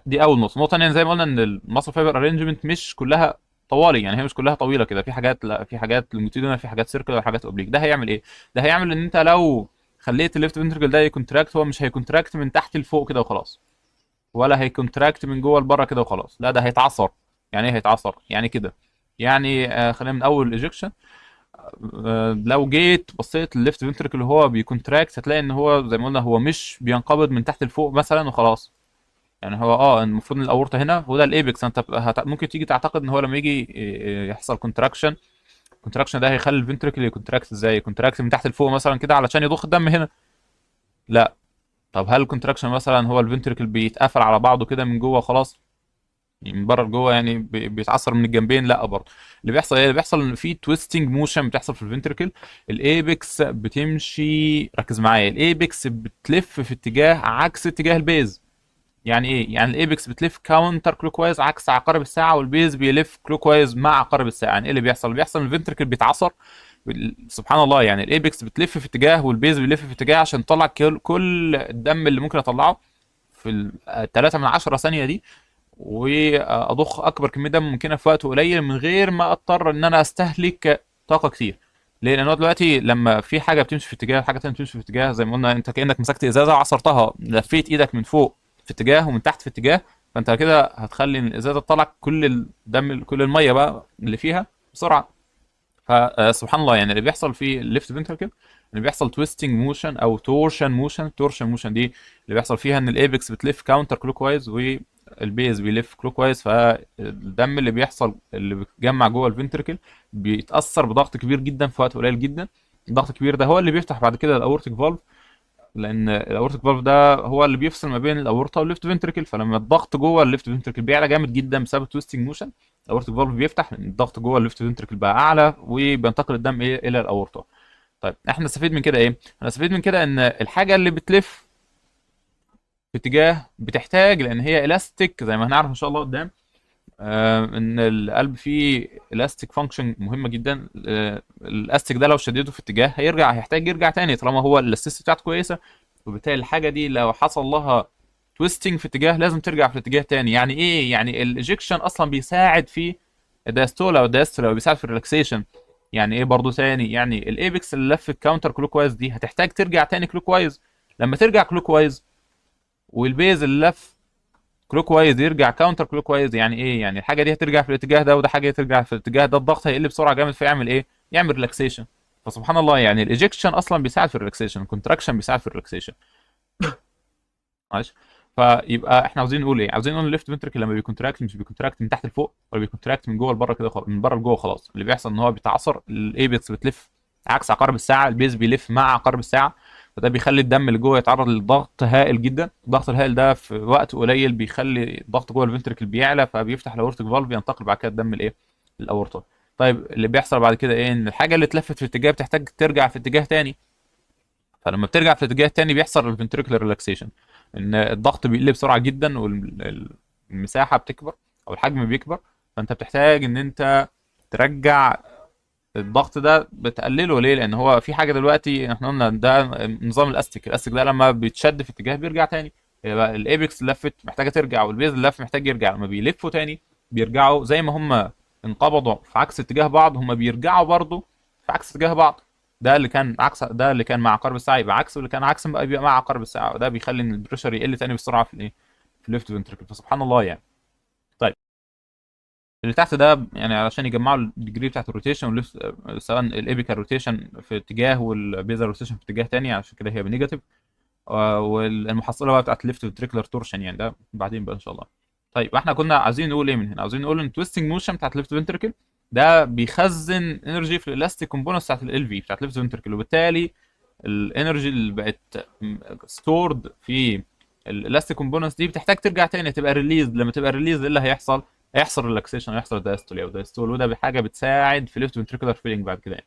دي اول نقطه. نقطه ثانيه زي ما قلنا ان المصل فايبر ارينجمنت مش كلها طوالي، يعني هي مش كلها طويله كده، في حاجات، لا في حاجات لونجيتودينال، في حاجات سيركل، حاجات اوبليك. ده هيعمل ايه؟ ده هيعمل ان انت لو خليت الليفت فنتركل ده يكونتراكت، هو مش هيكونتراكت من تحت لفوق كده وخلاص، ولا هيكونتراكت من جوه لبره كده وخلاص، لا ده هيتعصر. يعني ايه هيتعصر؟ يعني كده، يعني خلينا من اول الايجكشن. لو جيت بصيت للليفت فنتركل اللي هو بيكونتراكت، هتلاقي ان هو زي ما قلنا هو مش بينقبض من تحت لفوق مثلا وخلاص. يعني هو المفروض ان الاورطه هنا هو ده الايبكس. انت ممكن تيجي تعتقد ان هو لما يجي يحصل كونتراكشن، الكونتراكشن ده هيخلي الفنتركل يكونتراكت ازاي؟ يكونتراكت من تحت لفوق مثلا كده علشان يضخ الدم هنا؟ لا. طب هل الكونتراكشن مثلا هو الفنتركل بيتقفل على بعضه كده من جوه خلاص، يعني من بره لجوه، يعني بيتعصر من الجنبين؟ لا برضه. اللي بيحصل ايه؟ اللي بيحصل ان في تويستنج موشن بتحصل في الفنتركل. الايبكس بتمشي، ركز معايا، الايبكس بتلف في اتجاه عكس اتجاه البيز. يعني ايه؟ يعني الايبكس بتلف كاونتر كلوك وايز عكس عقارب الساعه، والبيز بيلف كلوك وايز مع عقارب الساعه. يعني ايه اللي بيحصل؟ اللي بيحصل الفنتركل بيتعصر. سبحان الله، يعني الايبكس بتلف في اتجاه والبيز بيلف في اتجاه عشان تطلع كل الدم اللي ممكن اطلعه في الثلاثة من 10 ثانية دي، واضخ اكبر كميه دم ممكنه في وقت قليل من غير ما اضطر ان انا استهلك طاقه كتير. ليه؟ لان هو دلوقتي لما في حاجه بتمشي في اتجاه، حاجه ثانيه بتمشي في اتجاه، زي ما قلنا انت كانك مسكت ازازه وعصرتها، لفيت ايدك من فوق في اتجاه ومن تحت في اتجاه، فانت كده هتخلي الازازه تطلع كل الدم، كل الميه بقى اللي فيها بسرعه. فسبحان الله، يعني اللي بيحصل في الليفت فنتركل اللي بيحصل تويستنج موشن او تورشن موشن. تورشن موشن دي اللي بيحصل فيها ان الايبكس بتلف كاونتر كلوك وايز والبيز بيلف كلوك وايز، فالدم اللي بيحصل اللي بيتجمع جوه الفنتركل بيتاثر بضغط كبير جدا في وقت قليل جدا. الضغط الكبير ده هو اللي بيفتح بعد كده الاورتيك فالف، لان الاورتيك فالف ده هو اللي بيفصل ما بين الاورطه والليفت فنتركل. فلما الضغط جوه الليفت فنتركل بيعلى جامد جدا بسبب التويستنج موشن، الاورتيك فالف بيفتح لان الضغط جوه الليفت فنتركل بقى اعلى، وبينتقل الدم ايه الى الاورطه. طيب احنا نستفيد من كده ايه؟ هنستفيد من كده ان الحاجه اللي بتلف في اتجاه بتحتاج، لان هي الاستيك زي ما هنعرف ان شاء الله قدام، ان القلب فيه الاستيك فانكشن مهمه جدا. الاستيك ده لو شديته في اتجاه هيرجع، هيحتاج يرجع تاني طالما هو الاستيس بتاعته كويسه، وبالتالي الحاجه دي لو حصل لها تويستنج في اتجاه لازم ترجع في اتجاه تاني. يعني ايه؟ يعني الايجكشن اصلا بيساعد في الدايستولا، والدايستولا بيساعد في الريلاكسيشن. يعني ايه برضو تاني؟ يعني الايبكس اللي لفت كاونتر كلوك وايز دي هتحتاج ترجع تاني كلوك وايز. لما ترجع كلوك وايز، والبيز اللي لف كلوك وايز يرجع كاونتر كلوك وايز، يعني ايه؟ يعني الحاجه دي هترجع في الاتجاه ده، وده حاجه ترجع في الاتجاه ده، الضغط هيقل بسرعه جامد، فيعمل ايه؟ يعمل ريلاكسيشن. فسبحان الله، يعني الايجكشن اصلا بيساعد في الريلاكسيشن، الكونتراكشن بيساعد في الريلاكسيشن. معلش. فيبقى احنا عاوزين نقول ايه؟ عاوزين نقول الليفت فنتركل لما بيكونتراكت مش بيكونتراكت من تحت لفوق، ولا بيكونتراكت من جوه لبره كده من بره لجوه خلاص. اللي بيحصل ان هو بيتعصر، الايبكس بتلف عكس عقارب الساعه، البيز بيلف مع عقارب الساعه، فده بيخلي الدم اللي جوه يتعرض لضغط هائل جدا. الضغط الهائل ده في وقت قليل بيخلي الضغط جوه الفنتركل بيعلى، فبيفتح الاورتيك فالف، ينتقل بعد كده الدم الايه؟ الاورطه. طيب اللي بيحصل بعد كده ايه؟ ان الحاجه اللي اتلفت في اتجاه بتحتاج ترجع في اتجاه تاني، فلما بترجع في الاتجاه التاني بيحصل الفنتريكولار ريلاكسيشن، ان الضغط بيقل بسرعه جدا والمساحه بتكبر او الحجم بيكبر، فانت بتحتاج ان انت ترجع الضغط ده، بتقلله. ليه؟ لان هو في حاجه دلوقتي احنا قلنا ده نظام الاستيك. الاستيك ده لما بيتشد في اتجاه بيرجع تاني، يبقى الايبكس لفت محتاجه ترجع، والبيز اللف محتاج يرجع. لما بيلفوا تاني بيرجعوا زي ما هم انقبضوا في عكس اتجاه بعض، هم بيرجعوا برضو في عكس اتجاه بعض. ده اللي كان عكس، ده اللي كان مع عقارب الساعه يبقى عكس، واللي كان عكس بقى يبقى مع عقارب الساعه، وده بيخلي ان البريشر يقل تاني بسرعه في الايه؟ في الليفت فنتركل. فسبحان الله يعني. طيب اللي تحت ده يعني علشان يجمعوا الديجري بتاعت الروتيشن سواء الابيكال روتيشن في اتجاه والبيزال روتيشن في اتجاه تاني، عشان كده هي بنيجاتيف. والمحصله بقى بتاعت الليفت فنتريكولار تورشن، يعني ده بعدين بقى ان شاء الله. طيب احنا كنا عايزين نقول ايه من هنا؟ عايزين نقول ان التويستنج موشن بتاعت الليفت فنتريكل ده بيخزن انرجي في الالاستيك كومبوننتس بتاعت ال في بتاعت الليفت فنتريكل، وبالتالي الانرجي اللي بقت ستورد في الالاستيك كومبوننتس دي بتحتاج ترجع تاني تبقى ريليز. لما تبقى ريليز ايه اللي هيحصل؟ هيحصل ريلاكسيشن، هيحصل دايستول او دايستول، وده بحاجه بتساعد في ليفت فنتريكولار فيلينج بعد كده يعني.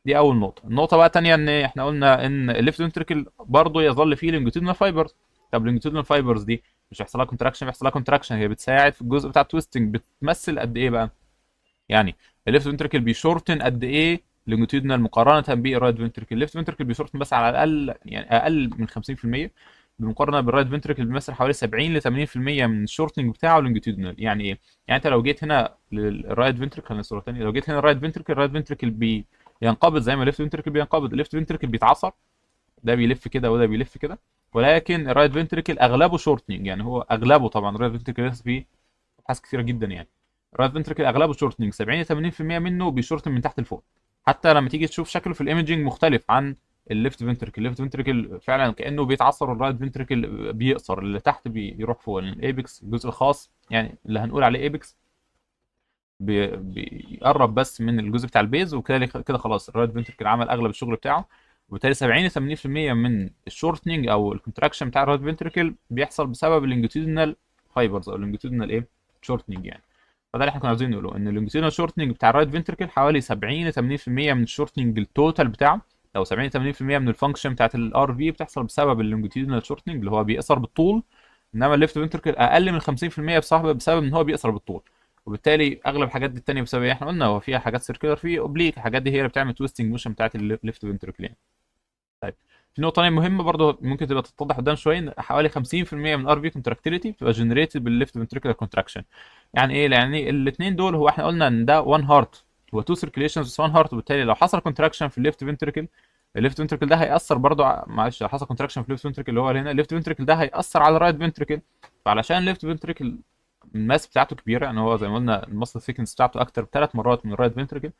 دي اول نقطه. النقطه بقى الثانيه ان احنا قلنا ان الليفت فنتريكل برضه يظل فيه لونجيتودينال فايبرز. طب اللونجيتودينال فايبرز دي مش هيحصل لها كونتراكشن؟ بيحصل لها كونتراكشن، هي بتساعد في الجزء بتاع التويستنج. بتمثل قد ايه بقى؟ يعني الليفت فنتريكل بيشورتن قد ايه لونجيتودينال مقارنه بالرايت فنتريكل؟ الليفت فنتريكل بيشورتن بس على الاقل يعني اقل من 50%، بالمقارنه بالرايت فنتريكل بيمثل حوالي 70 ل 80% من الشورتنج بتاعه لونجيتودينال. يعني ايه؟ يعني انت لو جيت هنا للرايت فنتريكل، خلينا صوره ثانيه، لو جيت هنا الرايت فنتريكل، الرايت فنتريكل بينقبض زي ما الليفت فنتريكل بينقبض. الليفت فنتريكل بيتعصر، ده بيلف كده وده بيلف كده، ولكن الرايت فنتريكل اغلبه شورتنج. يعني هو اغلبه طبعا الرايت فنتريكل لسه فيه ابحاث كثيره جدا يعني. الرايت فنتركل اغلبه شورتنج، 70 ل 80% منه بيشورتن من تحت لفوق. حتى لما تيجي تشوف شكله في الايمجنج مختلف عن الليفت فنتركل. الليفت فنتركل فعلا كانه بيتعصر، والرايت فنتركل بيقصر، اللي تحت بيروح فوق. الايبكس الجزء الخاص يعني اللي هنقول عليه ايبكس بيقرب بس من الجزء بتاع البيز، وكده كده خلاص الرايت فنتركل عمل اغلب الشغل بتاعه. وبالتالي 70 ل 80% من الشورتنج او الكونتراكشن بتاع الرايت فنتركل بيحصل بسبب اللونجيتودينال فايبرز او اللونجيتودينال ايه شورتنج يعني. فده اللي احنا كنا عايزين نقوله، ان اللونجيتودينال شورتنج بتاع الرايت فنتركل حوالي 70 ل 80% من الشورتنج التوتال بتاعه. لو 70 ل 80% من الفانكشن بتاعت الار في بتحصل بسبب اللونجيتودينال شورتنج اللي هو بيأثر بالطول، انما الليفت فنتركل اقل من 50% بسبب ان هو بيأثر بالطول. وبالتالي اغلب الحاجات دي التانية بسبب ايه؟ احنا قلنا هو فيها حاجات سيركلر، في اوبليك، الحاجات دي هي اللي بتعمل تويستنج موشن بتاعت الليفت فنتركل يعني. طيب في نقطة تانية مهمة برضه ممكن تبقى تتضح قدام شوية، ان حوالي 50% من الار في كونتراكتيليتي بتبقى جنريتد بالليفت فنتريكولار كونتراكشن. يعني ايه؟ يعني الاثنين دول، هو احنا قلنا ان ده 1 هارت، هو 2 سيركيليشنز بس 1 هارت، وبالتالي لو حصل كونتراكشن في الليفت فنتريكل، الليفت فنتريكل ده هيأثر برضه معلش لو حصل كونتراكشن في الليفت فنتريكل اللي هو هنا، الليفت فنتريكل ده هيأثر على الرايت فنتريكل. فعلاشان الليفت فنتريكل الماس بتاعته كبيره، يعني هو زي ما قلنا الماسل ثيكنس بتاعته اكتر بثلاث مرات من الرايت فنتريكل،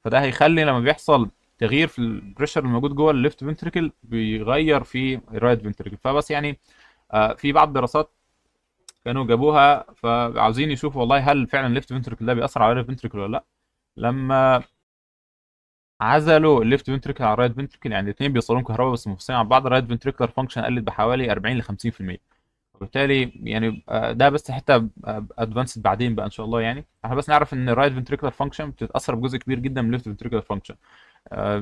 فده هيخلي لما بيحصل تغيير في البريشر الموجود جوه الليفت فنتريكل بيغير في الرايت فنتريكل. فبس يعني في بعض الدراسات كانوا جابوها فعاوزين يشوفوا والله هل فعلا الليفت فنتريكل ده بيأثر على الرايت فنتريكل ولا لا. لما عزلوا الليفت فنتريكل على الرايت فنتريكل، يعني الاثنين بيوصلون كهرباء بس منفصلين عن بعض، الرايت فنتريكولار فانكشن قلت بحوالي 40 ل 50%. وبالتالي يعني ده بس حته ادفانسد بعدين بقى ان شاء الله. يعني احنا بس نعرف ان الرايت فنتريكولار فانكشن بتتاثر بجزء كبير جدا من الليفت فنتريكولار فانكشن.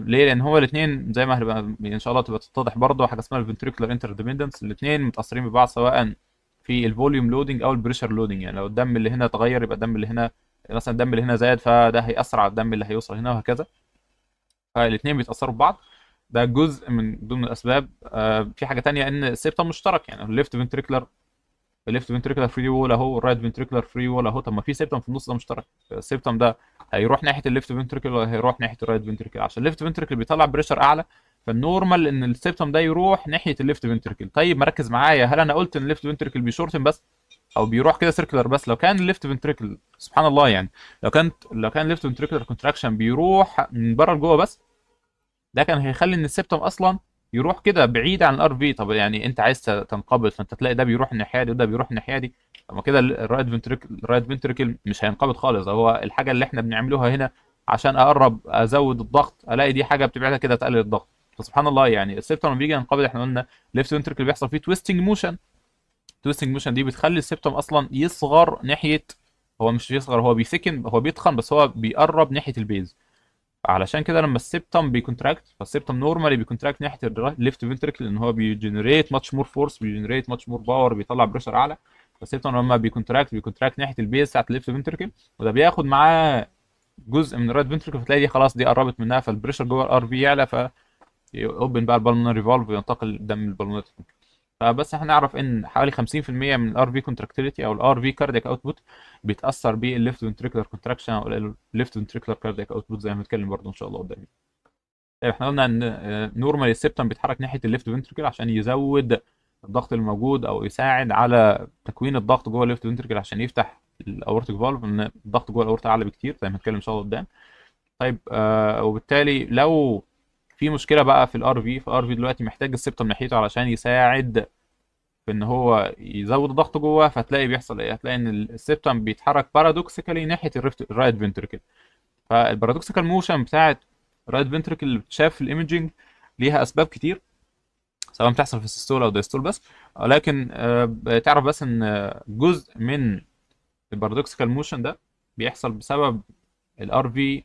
ليه؟ لان هو الاثنين زي ما هنبقى ان شاء الله تبقى تتضح برضه حاجه اسمها الفنتريكولار انتر ديبندنس، الاثنين متاثرين ببعض سواء في الفوليوم لودنج او البريشر لودنج. يعني لو الدم اللي هنا اتغير يبقى الدم اللي هنا، مثلا الدم اللي هنا زاد فده هيأثر على الدم اللي هيوصل هنا وهكذا. فالاثنين بيتاثروا ببعض، ده جزء من ضمن الاسباب. في حاجه تانية ان السيبتم مشترك، يعني الليفت فنتريكولار فري وول اهو، والرايت فنتريكولار فري وول اهو. طب ما في سيبتم في النص ده مشترك، السيبتم ده هيروح ناحيه الليفت فنتريكل ولا هيروح ناحيه الرايت فنتريكل؟ عشان الليفت فنتريكل بيطلع بريشر اعلى، فالنورمال ان السيبتم ده يروح ناحيه الليفت فنتريكل. طيب مركز معايا، هل انا قلت ان الليفت فنتريكل بيشورتن بس او بيروح كده سيركلر بس؟ لو كان الليفت فنتريكل سبحان الله يعني، لو كان الليفت فنتريكولار كونتراكشن بيروح من بره لجوه بس، ده كان هيخلي ان السيبتم اصلا يروح كده بعيد عن الار في. طب يعني انت عايز تنقبض، فانت تلاقي ده بيروح الناحيه دي وده بيروح الناحيه دي، طب ما كده الرايت فنتريكل مش هينقبض خالص. هو الحاجه اللي احنا بنعملوها هنا عشان اقرب ازود الضغط، الاقي دي حاجه بتبعدها كده تقلل الضغط. فسبحان الله يعني السيبتم لما بيجي ينقبض احنا قلنا ليفت فنتريكل بيحصل فيه تويستنج موشن. تويستنج موشن دي بتخلي السيبتم اصلا يصغر ناحيه، هو مش يصغر، هو بيثكن، هو بيتخن بس هو بيقرب ناحيه البيز. علشان كده لما السبتم بيكونتراكت، فالسبتم نورمالي بيكونتراكت ناحيه الليفت فنتركل، لان هو بيجنريت ماتش مور فورس، بيجنريت ماتش مور باور، بيطلع بريشر اعلى. فالسبتم لما بيكونتراكت ناحيه البيز بتاعت الليفت فنتركل، وده بياخد معاه جزء من الرايت فنتركل، فتلاقي دي خلاص دي قربت منها، فالبريشر جوه الار في يعلى، فيوبن بقى البالمونري فالف وينتقل الدم من البالمونري. فبس احنا نعرف ان حوالي 50% من الار في كونتراكتيليتي او الار في كاردياك اوتبوت بيتاثر بالليفت فنتريكولار كونتراكشن او الليفت فنتريكولار كاردياك اوتبوت، زي ما هنتكلم برضه ان شاء الله قدام. طيب احنا قلنا ان نورمال السبتم بيتحرك ناحيه الليفت فنتركل عشان يزود الضغط الموجود او يساعد على تكوين الضغط جوه الليفت فنتركل عشان يفتح الاورتيك فالف، ان الضغط جوه الاورتا اعلى بكتير زي ما هنتكلم ان شاء الله قدام. طيب وبالتالي لو في مشكله بقى في الار في، فالار في دلوقتي محتاج السبتم ناحيته علشان يساعد في ان هو يزود الضغط جوه، فهتلاقي بيحصل ايه؟ هتلاقي ان السبتم بيتحرك بارادوكسيكالي ناحيه الرايت فنتركل. فالبارادوكسيكال موشن بتاعت الرايت فنتركل اللي بتشاف في الايمجنج ليها اسباب كتير، سواء بتحصل في السيستول او دايستول بس. ولكن تعرف بس ان جزء من البارادوكسيكال موشن ده بيحصل بسبب الار في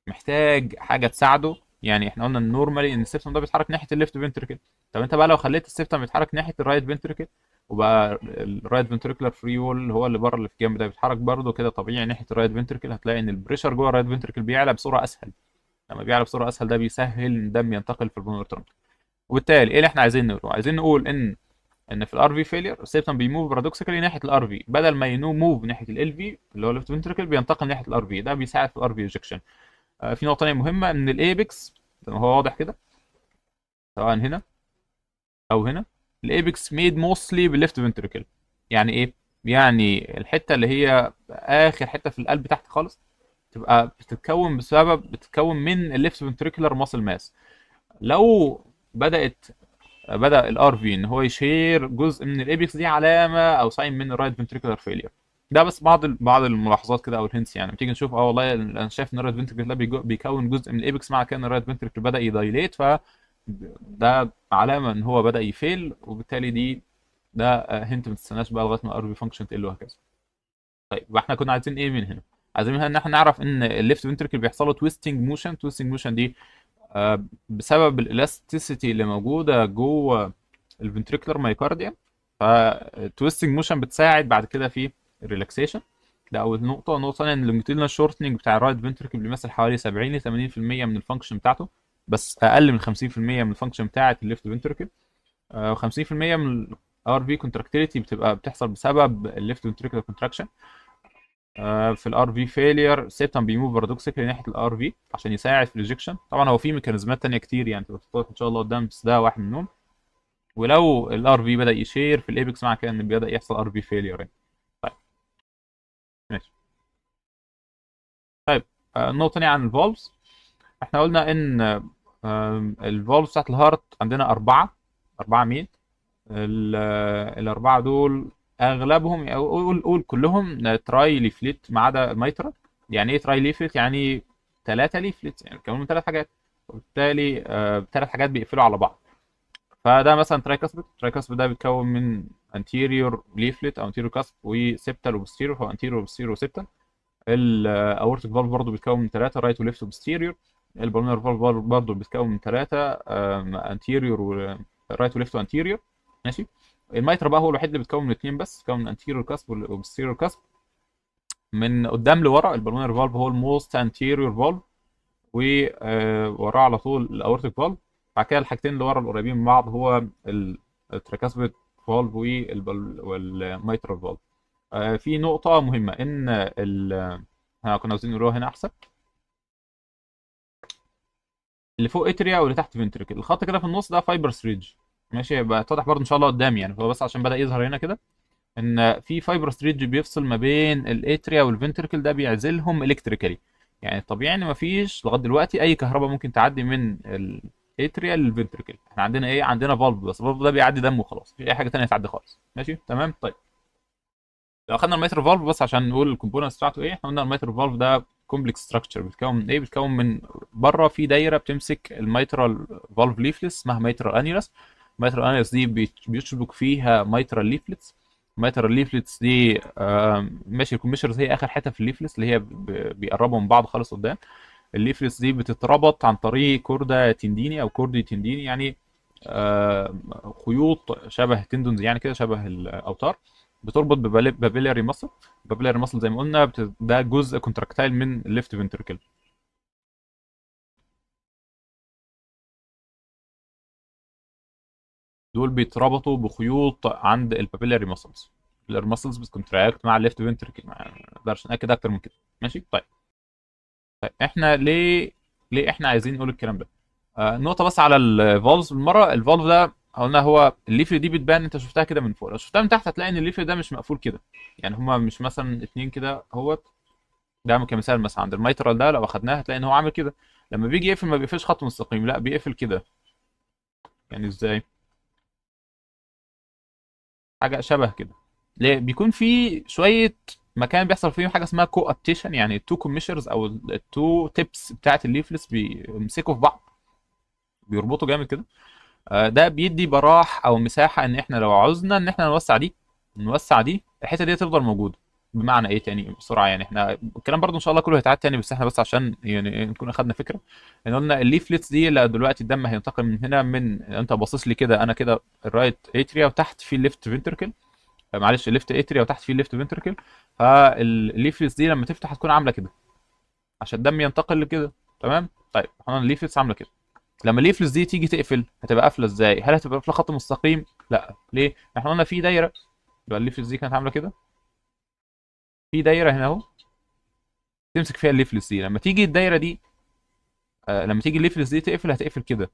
محتاج حاجه تساعده. يعني احنا قلنا نورمالي ان السيستم ده بيتحرك ناحيه الليفت فنتركل. طب انت بقى لو خليت السيستم يتحرك ناحيه الرايت فنتركل، وبقى الرايت فنتريكولار فري وول هو اللي بره اللي في الجنب ده بيتحرك برضه كده طبيعي ناحيه الرايت فنتركل، هتلاقي ان البريشر جوه الرايت فنتركل بيعلى بسرعه اسهل. لما بيعلى بسرعه اسهل ده بيسهل ان الدم ينتقل في البلمونري ترانك. وبالتالي ايه اللي احنا عايزين نقوله؟ عايزين نقول ان في الار في فيلير السيبتم بيموف بارادوكسيكالي ناحيه الار في، بدل ما ينو موف ناحيه ال في اللي هو ليفت فنتركل بينتقل ناحيه الار في، ده بيساعد في الار في ايجكشن. في نقطه ثانيه مهمه ان الايبكس زي ما هو واضح كده، سواء هنا او هنا، الايبكس ميد موستلي بالليفت فنتركل. يعني ايه؟ يعني الحته اللي هي اخر حته في القلب تحت خالص تبقى بتتكون من الليفت فنتريكولار ماسل ماس. لو بدات بدا الار في ان هو يشير جزء من الايبكس، دي علامه او ساين من الرايت فنتريكولار فيلير. ده بس بعض الملاحظات كده او الهنتس. يعني بتيجي نشوف والله انا شايف ان الرايت فنتريكل ده بيكون جزء من الايبكس، مع كده ان الرايت فنتريكل بدا يدايليت، ف ده علامه ان هو بدا يفيل، وبالتالي ده هنت ما تستناش بقى لغايه ما الار في فانكشن تقل وهكذا. طيب يبقى احنا كنا عايزين ايه من هنا؟ عايزين منها ان احنا نعرف ان الليفت فنتريكل بيحصل له تويستنج موشن. تويستنج موشن دي بسبب الالاستيسيتي اللي موجوده جوه الفنتريكولار مايكارديا. فالتويستنج موشن بتساعد بعد كده في الريلاكسيشن. ده اول نقطه. النقطه الثانيه ان اللونجيتودينال شورتنج بتاع الرايت فنتريكل بيمثل حوالي 70 ل 80% من الفانكشن بتاعته، بس اقل من 50% من الفانكشن بتاعه الليفت فنتريكل. و50% من الار في كونتراكتيليتي بتبقى بتحصل بسبب الليفت فنتريكولار كونتراكشن. في الار في فيلير سيبتم بيموف بارادوكسيكلي ناحيه الار في عشان يساعد في الريجكشن. طبعا هو في ميكانيزمات تانية كتير يعني تتطرق ان شاء الله قدام، بس ده واحد منهم. ولو الار في بدا يشير في الايبكس مع كده ان بدا يحصل ار في فيلير يعني. طيب ماشي. طيب النقطه الثانيه عن الفولفز. احنا قلنا ان الفولفز بتاعت الهارت عندنا اربعه مين. الاربعه دول اغلبهم يعني قول كلهم تراي ليفلت ما عدا مايترا. يعني ايه تراي ليفلت؟ يعني ثلاثه ليفلت، يعني بيتكونوا من ثلاث حاجات، وبالتالي ثلاث حاجات بيقفلوا على بعض. فده مثلا ترايكاسبيد ده بيتكون من anterior leaflet او anterior cusp وسبتال وبوستيريور، هو anterior وبوستيريور وسبتال. الاورتيك فالف برضه بيتكون من ثلاثه، رايت وليفت وبوستيريور. البلمونر فالف برضه بيتكون من ثلاثه، anterior ورايت وليفت وانتيريور. ماشي. الميترا بقى هو الوحيد اللي بيتكون من اثنين بس، بيتكون من anterior cusp وبوستيريور cusp. من قدام لورا البلمونر فالف هو الموست anterior فالف، ووراه على طول الاورتيك فالف. بعد كده الحاجتين اللي ورا القريبين من بعض هو التراكاسبيد فالف والميترال فالف. في نقطة مهمة ان كنا عاوزين نقولوها هنا احسن. اللي فوق اتريا واللي تحت فنتريكل، الخط كده في النص ده فايبرس ريدج. ماشي، يبقى اتضح برضه ان شاء الله قدام يعني، هو بس عشان بدأ يظهر هنا كده ان في فايبرس ريدج بيفصل ما بين الاتريا والفنتركل، ده بيعزلهم الكتريكالي. يعني طبيعي ان مفيش لغايه دلوقتي اي كهرباء ممكن تعدي من الاتريا للفنتركل. احنا عندنا ايه؟ عندنا فالف بس، الفالف ده بيعدي دم وخلاص، مفيش اي حاجه ثانيه تعدي خالص. ماشي تمام. طيب لو اخدنا الميترو فالف بس عشان نقول الكومبوننتس بتاعته ايه، احنا قلنا الميترو فالف ده كومبلكس ستراكشر. بيتكون من ايه؟ بيتكون من بره في دايره بتمسك الميترال فالف ليفلس اسمها ميترال انيولس. الميترال انيولس دي بيشبك فيها ميترال ليفلتس. الميترال ليفلتس دي ماشي، الكوميشرز هي اخر حته في الليفلتس اللي هي بيقربوا من بعض خالص قدام. الليفلتس دي بتتربط عن طريق كوردا تنديني او كوردي تنديني، يعني خيوط شبه تندونز يعني كده، شبه الاوتار، بتربط بابيلاري ماسل. بابيلاري ماسل زي ما قلنا ده جزء كونتراكتايل من الليفت فنتركل. دول بيتربطوا بخيوط عند البابيلاري ماسلز. البابيلاري ماسلز بتكونتراكت مع الليفت فنتركل، ما نقدرش ناكد اكتر من كده. ماشي. طيب احنا ليه احنا عايزين نقول الكلام ده؟ نقطه بس على الفالفز بالمره. الفالف ده قلنا هو الليفل دي بتبان، انت شفتها كده من فوق، لو شفتها من تحت هتلاقي ان الليفل ده مش مقفول كده. يعني هما مش مثلا اتنين كده اهوت. ده كمثال مثلا عند الميترال ده لو اخدناه هتلاقي ان هو عامل كده. لما بيجي يقفل ما بيقفلش خط مستقيم، لا بيقفل كده. يعني ازاي؟ حاجه شبه كده. ليه؟ بيكون في شويه مكان بيحصل فيه حاجه اسمها كو ابتيشن، يعني التو كوميشرز او التو تيبس بتاعت الليفلس بيمسكوا في بعض، بيربطوا جامد كده. ده بيدي براح او مساحه ان احنا لو عاوزنا ان احنا نوسع دي، نوسع دي، الحته دي تفضل موجوده. بمعنى ايه تاني بسرعه؟ يعني احنا الكلام برضو ان شاء الله كله هيتعاد تاني، بس احنا بس عشان يعني نكون اخدنا فكره ان قلنا الليفلتس دي، لا دلوقتي الدم هينتقل من هنا، من انت باصص لي كده انا كده الرايت اتريا وتحت في الليفت فنتركل، معلش الليفت اتريا وتحت في الليفت فنتركل. فالليفلتس دي لما تفتح هتكون عامله كده عشان الدم ينتقل لكده. تمام. طيب احنا الليفلتس عامله كده، لما الليفلتس دي تيجي تقفل هتبقى قافله ازاي؟ هل هتبقى قافله خط مستقيم؟ لا. ليه؟ احنا قلنا في دايره، يبقى الليفلتس دي كانت عامله كده، في دايره هنا اهو تمسك فيها الليفلتس دي. لما تيجي الدايره دي لما تيجي الليفلتس دي تقفل هتقفل كده،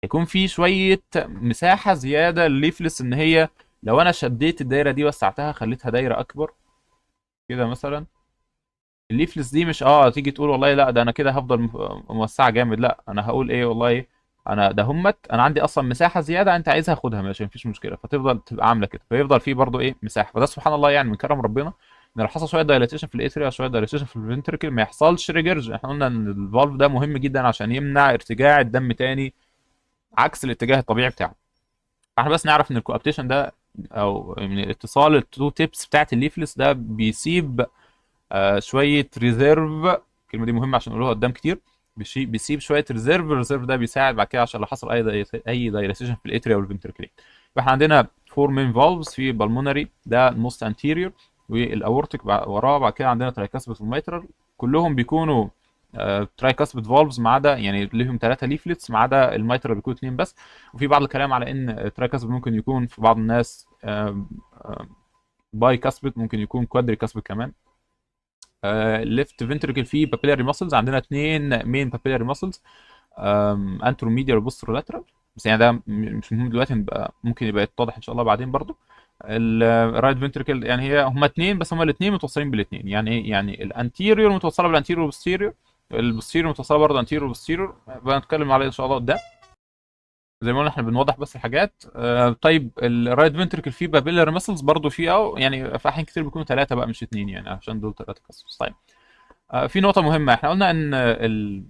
هيكون في شويه مساحه زياده للليفلتس، ان هي لو انا شديت الدايره دي وسعتها خليتها دايره اكبر كده مثلا، الليفلس دي مش تيجي تقول والله لا ده انا كده هفضل موسعه جامد، لا انا هقول ايه والله إيه؟ انا ده همت انا عندي اصلا مساحه زياده انت عايزها خدها ماشي مفيش مشكله، فتفضل تبقى عامله كده، فيفضل فيه برضو ايه مساحه. فده سبحان الله يعني من كرم ربنا ان لو حصل شويه دايلاتيشن في الاتريا شويه دايلاتيشن في الفنتركل ما يحصلش ريجرج. احنا قلنا ان الفالف ده مهم جدا عشان يمنع ارتجاع الدم تاني عكس الاتجاه الطبيعي بتاعه. فاحنا بس نعرف ان الكوابتيشن ده او من اتصال التو تيبس بتاعت الليفلس ده بيسيب شويه ريزيرف. الكلمه دي مهمه عشان نقولوها قدام كتير. بيسيب شويه ريزيرف، الريزيرف ده بيساعد بعد كده عشان لو حصل اي دايلاتيشن في الاتريا والفنتركلين. فاحنا عندنا فور مين فالفز في بالمونري ده الموست انتيريور، والاورتيك وراه، بعد كده عندنا ترايكاسبت والميترال، كلهم بيكونوا ترايكاسبت فالفز ما عدا يعني ليهم ثلاثه ليفلتس ما عدا الميترال بيكون اثنين بس. وفي بعض الكلام على ان ترايكاسبت ممكن يكون في بعض الناس باي كاسبت، ممكن يكون كوادري كاسبت كمان. الليفت فنتريكل فيه بابيلاري ماسلز، عندنا اثنين مين بابيلاري ماسلز، انتروميديال وبوسترولاترال، بس يعني ده مش مهم دلوقتي، نبقى ممكن يبقى يتضح ان شاء الله بعدين برضو. الرايت فنتريكل يعني هي هما اثنين بس، هما الاثنين متوصلين بالاثنين. يعني ايه؟ يعني الانتيريور متوصله بالانتيريور والبوستيريور، البوستيريور متوصله برضه انتيريور وبوستيريور، بنتكلم عليه ان شاء الله قدام. زي ما قلنا احنا بنوضح بس الحاجات. طيب الرايت فنتريكل فيه بابيلاري ماسلز برضه فيه، يعني في احيان كتير بيكونوا ثلاثه بقى مش اثنين يعني عشان دول ثلاثه قصص. طيب في نقطة مهمة، احنا قلنا ان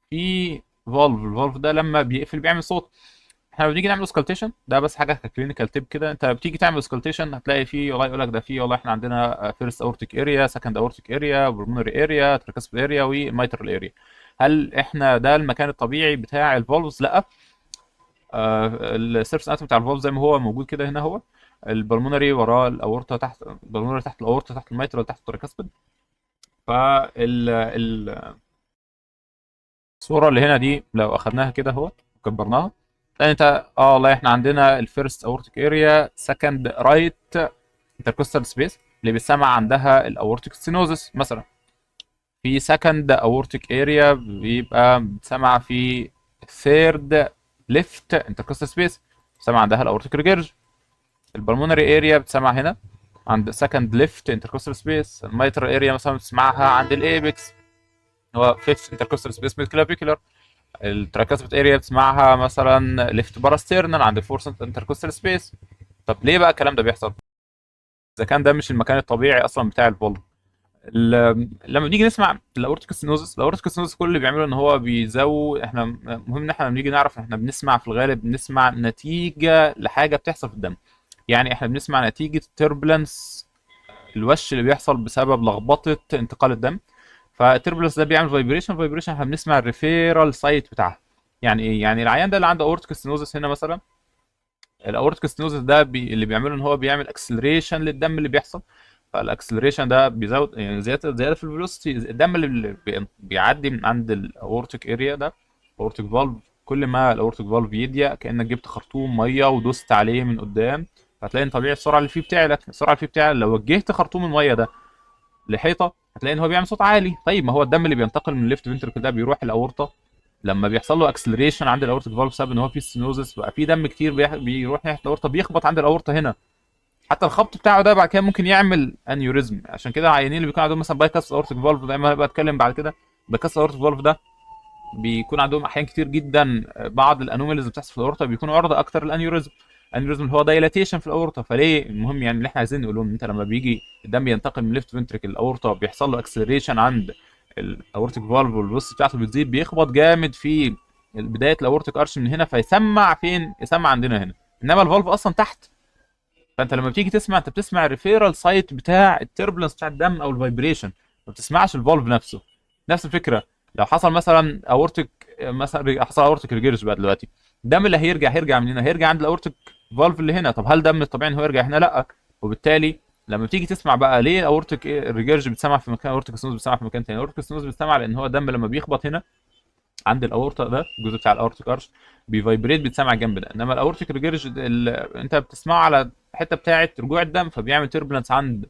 في الفالف ده لما بيقفل بيعمل صوت. احنا لما بنيجي نعمل اسكالتيشن ده بس حاجة كلينيكال تيب كده، انت بتيجي تعمل اسكالتيشن هتلاقي فيه والله يقول لك ده فيه والله احنا عندنا فيرست اورتيك اريا، سكند اورتيك اريا، برمونري اريا، تراكسبل اريا، وميترال اريا. هل احنا ده المكان الطبيعي بتاع الفالفز؟ لا. السيرفس اناتومي بتاع الفالف زي ما هو موجود كده هنا، هو البلمونري وراه الاورطه، تحت البلمونري تحت الاورطه، تحت الميترال، تحت التراكسبل. الصورة اللي هنا دي لو اخدناها كده اهو وكبرناها، تلاقي انت والله احنا عندنا الفيرست اورتيك اريا، سكند رايت انتركوستال سبيس اللي بيسمع عندها الاورتيك ستينوزس مثلا، في سكند اورتيك اريا بيبقى بتسمع في ثيرد ليفت انتركوستال سبيس بتسمع عندها الاورتيك ريجيرج. البلمونري اريا بتسمع هنا عند سكند ليفت انتركوستال سبيس. الميترال اريا مثلا بتسمعها عند الايبكس، هو فيفث انتركوستال سبيس ميد كلافيكولار. التراكاسبت اريا بتسمعها مثلا ليفت باراستيرنال عند الفورس انتركوستال سبيس. طب ليه بقى الكلام ده بيحصل اذا كان ده مش المكان الطبيعي اصلا بتاع الفولف؟ لما بنيجي نسمع الاورتيك ستينوزس، الاورتيك ستينوزس كل اللي بيعمله ان هو بيزود، احنا مهم ان احنا لما بنيجي نعرف احنا بنسمع في الغالب بنسمع نتيجه لحاجه بتحصل في الدم. يعني احنا بنسمع نتيجه تربلنس، الوش اللي بيحصل بسبب لخبطه انتقال الدم. فالتربلس ده بيعمل فايبريشن، فايبريشن احنا بنسمع الريفيرال سايت بتاعها. يعني ايه؟ يعني العيان ده اللي عنده اورتيك ستينوزس هنا مثلا، الاورتيك ستينوزس ده اللي بيعمله ان هو بيعمل اكسلريشن للدم اللي بيحصل. فالاكسلريشن ده بيزود يعني زياده في الفيلوسيتي، الدم اللي بيعدي من عند الاورتيك اريا ده، اورتيك فالف. كل ما الاورتيك فالف يضيق كانك جبت خرطوم ميه ودوست عليه من قدام، هتلاقي ان طبيعي السرعه اللي فيه بتعلى. السرعه اللي فيه بتعلى لو وجهت خرطوم الميه ده لحيطه هتلاقي ان هو بيعمل صوت عالي. طيب ما هو الدم اللي بينتقل من الليفت فنتركل ده بيروح الاورطه، لما بيحصل له اكسلريشن عند الاورتيك فالف بسبب ان هو في ستينوزس بقى في دم كتير بيروح ناحيه الاورطه بيخبط عند الاورطه هنا. حتى الخبط بتاعه ده بعد كده ممكن يعمل انيوريزم. عشان كده العيانين اللي بيكون عندهم مثلا بايكاس اورتيك فالف، دايما هبقى اتكلم بعد كده، بايكاس اورتيك فالف ده بيكون عندهم احيان كتير جدا بعض الانوميليز اللي بتحصل في الاورطه بيكونوا عرضه اكتر للانيوريزم. الانيوريزم اللي هو دايلاتيشن في الاورطه. فليه المهم يعني اللي احنا عايزين نقوله ان انت لما بيجي الدم ينتقل من ليفت فنتريكل الاورطه بيحصل له اكسلريشن عند الاورتيك فالف والبوست بتاعته بتزيد، بيخبط جامد في بدايه الاورتيك ارش من هنا، فيسمع فين؟ يسمع عندنا هنا. انما الفالف اصلا تحت، فانت لما بتيجي تسمع، انت بتسمع الريفيرال سايت بتاع التربلنس بتاع الدم او الفايبريشن، ما بتسمعش الفالف نفسه. نفس الفكره لو حصل مثلا اورتيك، مثلا حصل اورتيك ريجيرش بقى دلوقتي، الدم اللي هيرجع من هنا هيرجع عند الاورتيك فالف اللي هنا. طب هل دم الطبيعي ان هو يرجع هنا؟ لا. وبالتالي لما بتيجي تسمع بقى ليه الاورتيك ريجيرش بتسمع في مكان، اورتيك سنوز بتسمع في مكان تاني. الاورتيك سنوز بتسمع لان هو الدم لما بيخبط هنا عند الاورطه، ده الجزء بتاع الاورتيك ارش، بيفايبريت بيتسمع الجنب ده. انما الاورتيك ريجيرج انت بتسمعه على الحته بتاعه رجوع الدم، فبيعمل تيربلنس عند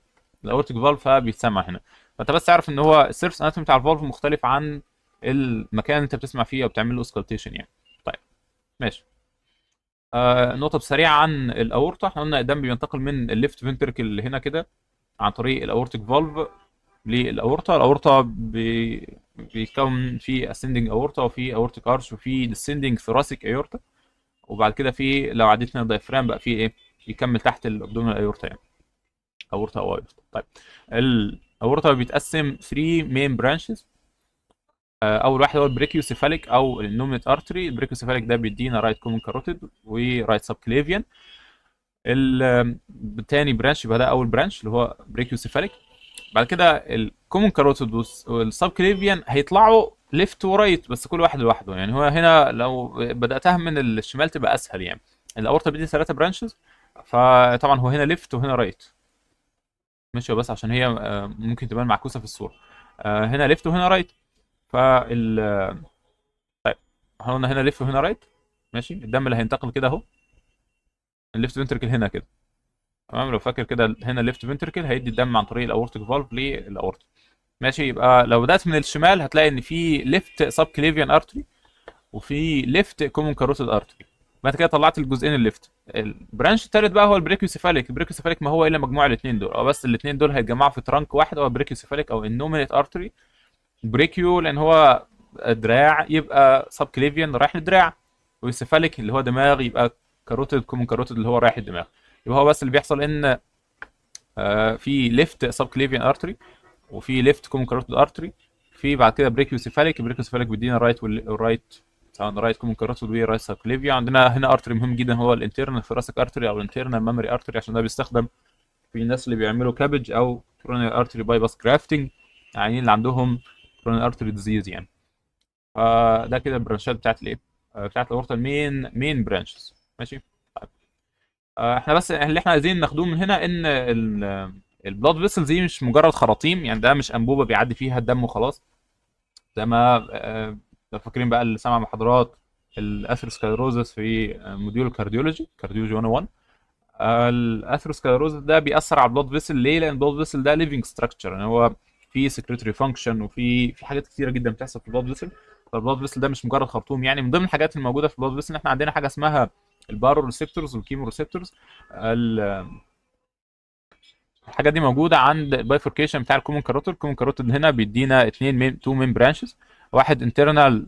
الاورتيك فالف فبيتسمع هنا. فانت بس تعرف ان هو السيرفس اناتومي بتاع الفالف مختلف عن المكان اللي انت بتسمع فيه او بتعمل له اسكالتيشن يعني. طيب ماشي. نقطة سريعة عن الأورطة. احنا قلنا الدم بينتقل من الليفت فنتركل اللي هنا كده عن طريق الأورتيك فالف للأورطة. الأورطة بيتكون في ascending أورطة وفي أورتيك أرش وفي descending thoracic أورطة، وبعد كده في لو عديت من الدايفرام بقى في إيه يكمل تحت الأبدومينال أورطة يعني، أورطة أو أورطة. طيب الأورطة بيتقسم 3 main branches. أول واحد هو البريكيوسيفاليك أو النومنت أرتري. البريكيوسيفاليك ده بيدينا رايت كومن كاروتيد ورايت سبكليفيان. التاني برانش يبقى ده أول برانش اللي هو بريكيوسيفاليك. بعد كده الكومون كاروتيد والسب كليفيان هيطلعوا ليفت ورايت بس كل واحد لوحده. يعني هو هنا لو بداتها من الشمال تبقى اسهل يعني. الاورطه بيدي 3 برانشز، فطبعا هو هنا ليفت وهنا رايت. ماشي بس عشان هي ممكن تبان معكوسه في الصوره. هنا ليفت وهنا رايت. فال طيب احنا قلنا هنا ليفت وهنا رايت. ماشي. الدم اللي هينتقل كده اهو، الليفت فنتركل هنا كده، تمام. لو فاكر كده هنا الليفت فنتركل هيدي الدم عن طريق الاورتيك فالف للاورطه. ماشي. يبقى لو بدات من الشمال هتلاقي ان في ليفت سب كليفيان ارتري وفي ليفت كومون كاروتيد ارتري. بعد كده طلعت الجزئين الليفت. البرانش الثالث بقى هو البريكيوسيفاليك. البريكيوسيفاليك ما هو الا مجموع الاثنين دول، او بس الاثنين دول هيتجمعوا في ترانك واحد هو بريكيوسيفاليك او النومينيت ارتري. بريكيو لان هو دراع يبقى سب كليفيان رايح للدراع، والسيفاليك اللي هو دماغ يبقى كاروتيد كومون كاروتيد اللي هو رايح الدماغ. يبقى هو بس اللي بيحصل ان في ليفت سب كليفيان ارتري وفي ليفت كومون كاروتيد ارتري، في بعد كده بريكيوسيفاليك. البريكيوسيفاليك بيدينا رايت والرايت، سواء رايت كومون كاروتيد ورايت سبكليفيا. عندنا هنا ارتري مهم جدا هو الانترنال ثوراسيك ارتري او الانترنال ميموري ارتري، عشان ده بيستخدم في الناس اللي بيعملوا كابج او كوروناري ارتري باي باس جرافتنج، يعني اللي عندهم كوروناري ارتري ديزيز يعني. فده كده البرانشات بتاعت الايه، بتاعت الاورتا، المين برانشز. ماشي. طيب. احنا بس اللي احنا عايزين ناخدوه من هنا ان البلاد فيسلز دي مش مجرد خراطيم، يعني ده مش انبوبه بيعدي فيها الدم وخلاص. زي ما لو فاكرين بقى اللي سمع محاضرات الاثيروسكليروزس في موديول كارديولوجي 101. الاثيروسكليروزس ده بيأثر على البلاد فيسل. ليه؟ لان البلاد فيسل ده ليفنج ستراكشر، يعني هو في سكريتري فانكشن وفي حاجات كتيره جدا بتحصل في البلاد فيسل. فالبلاد فيسل ده مش مجرد خرطوم. يعني من ضمن الحاجات الموجوده في البلاد فيسل ان احنا عندنا حاجه اسمها البارو ريسبتورز والكيمو ريسبتورز. الحاجات دي موجوده عند البايفوركيشن بتاع الكومون كاروتيد. الكومون كاروتيد هنا بيدينا تو مين برانشز، واحد انترنال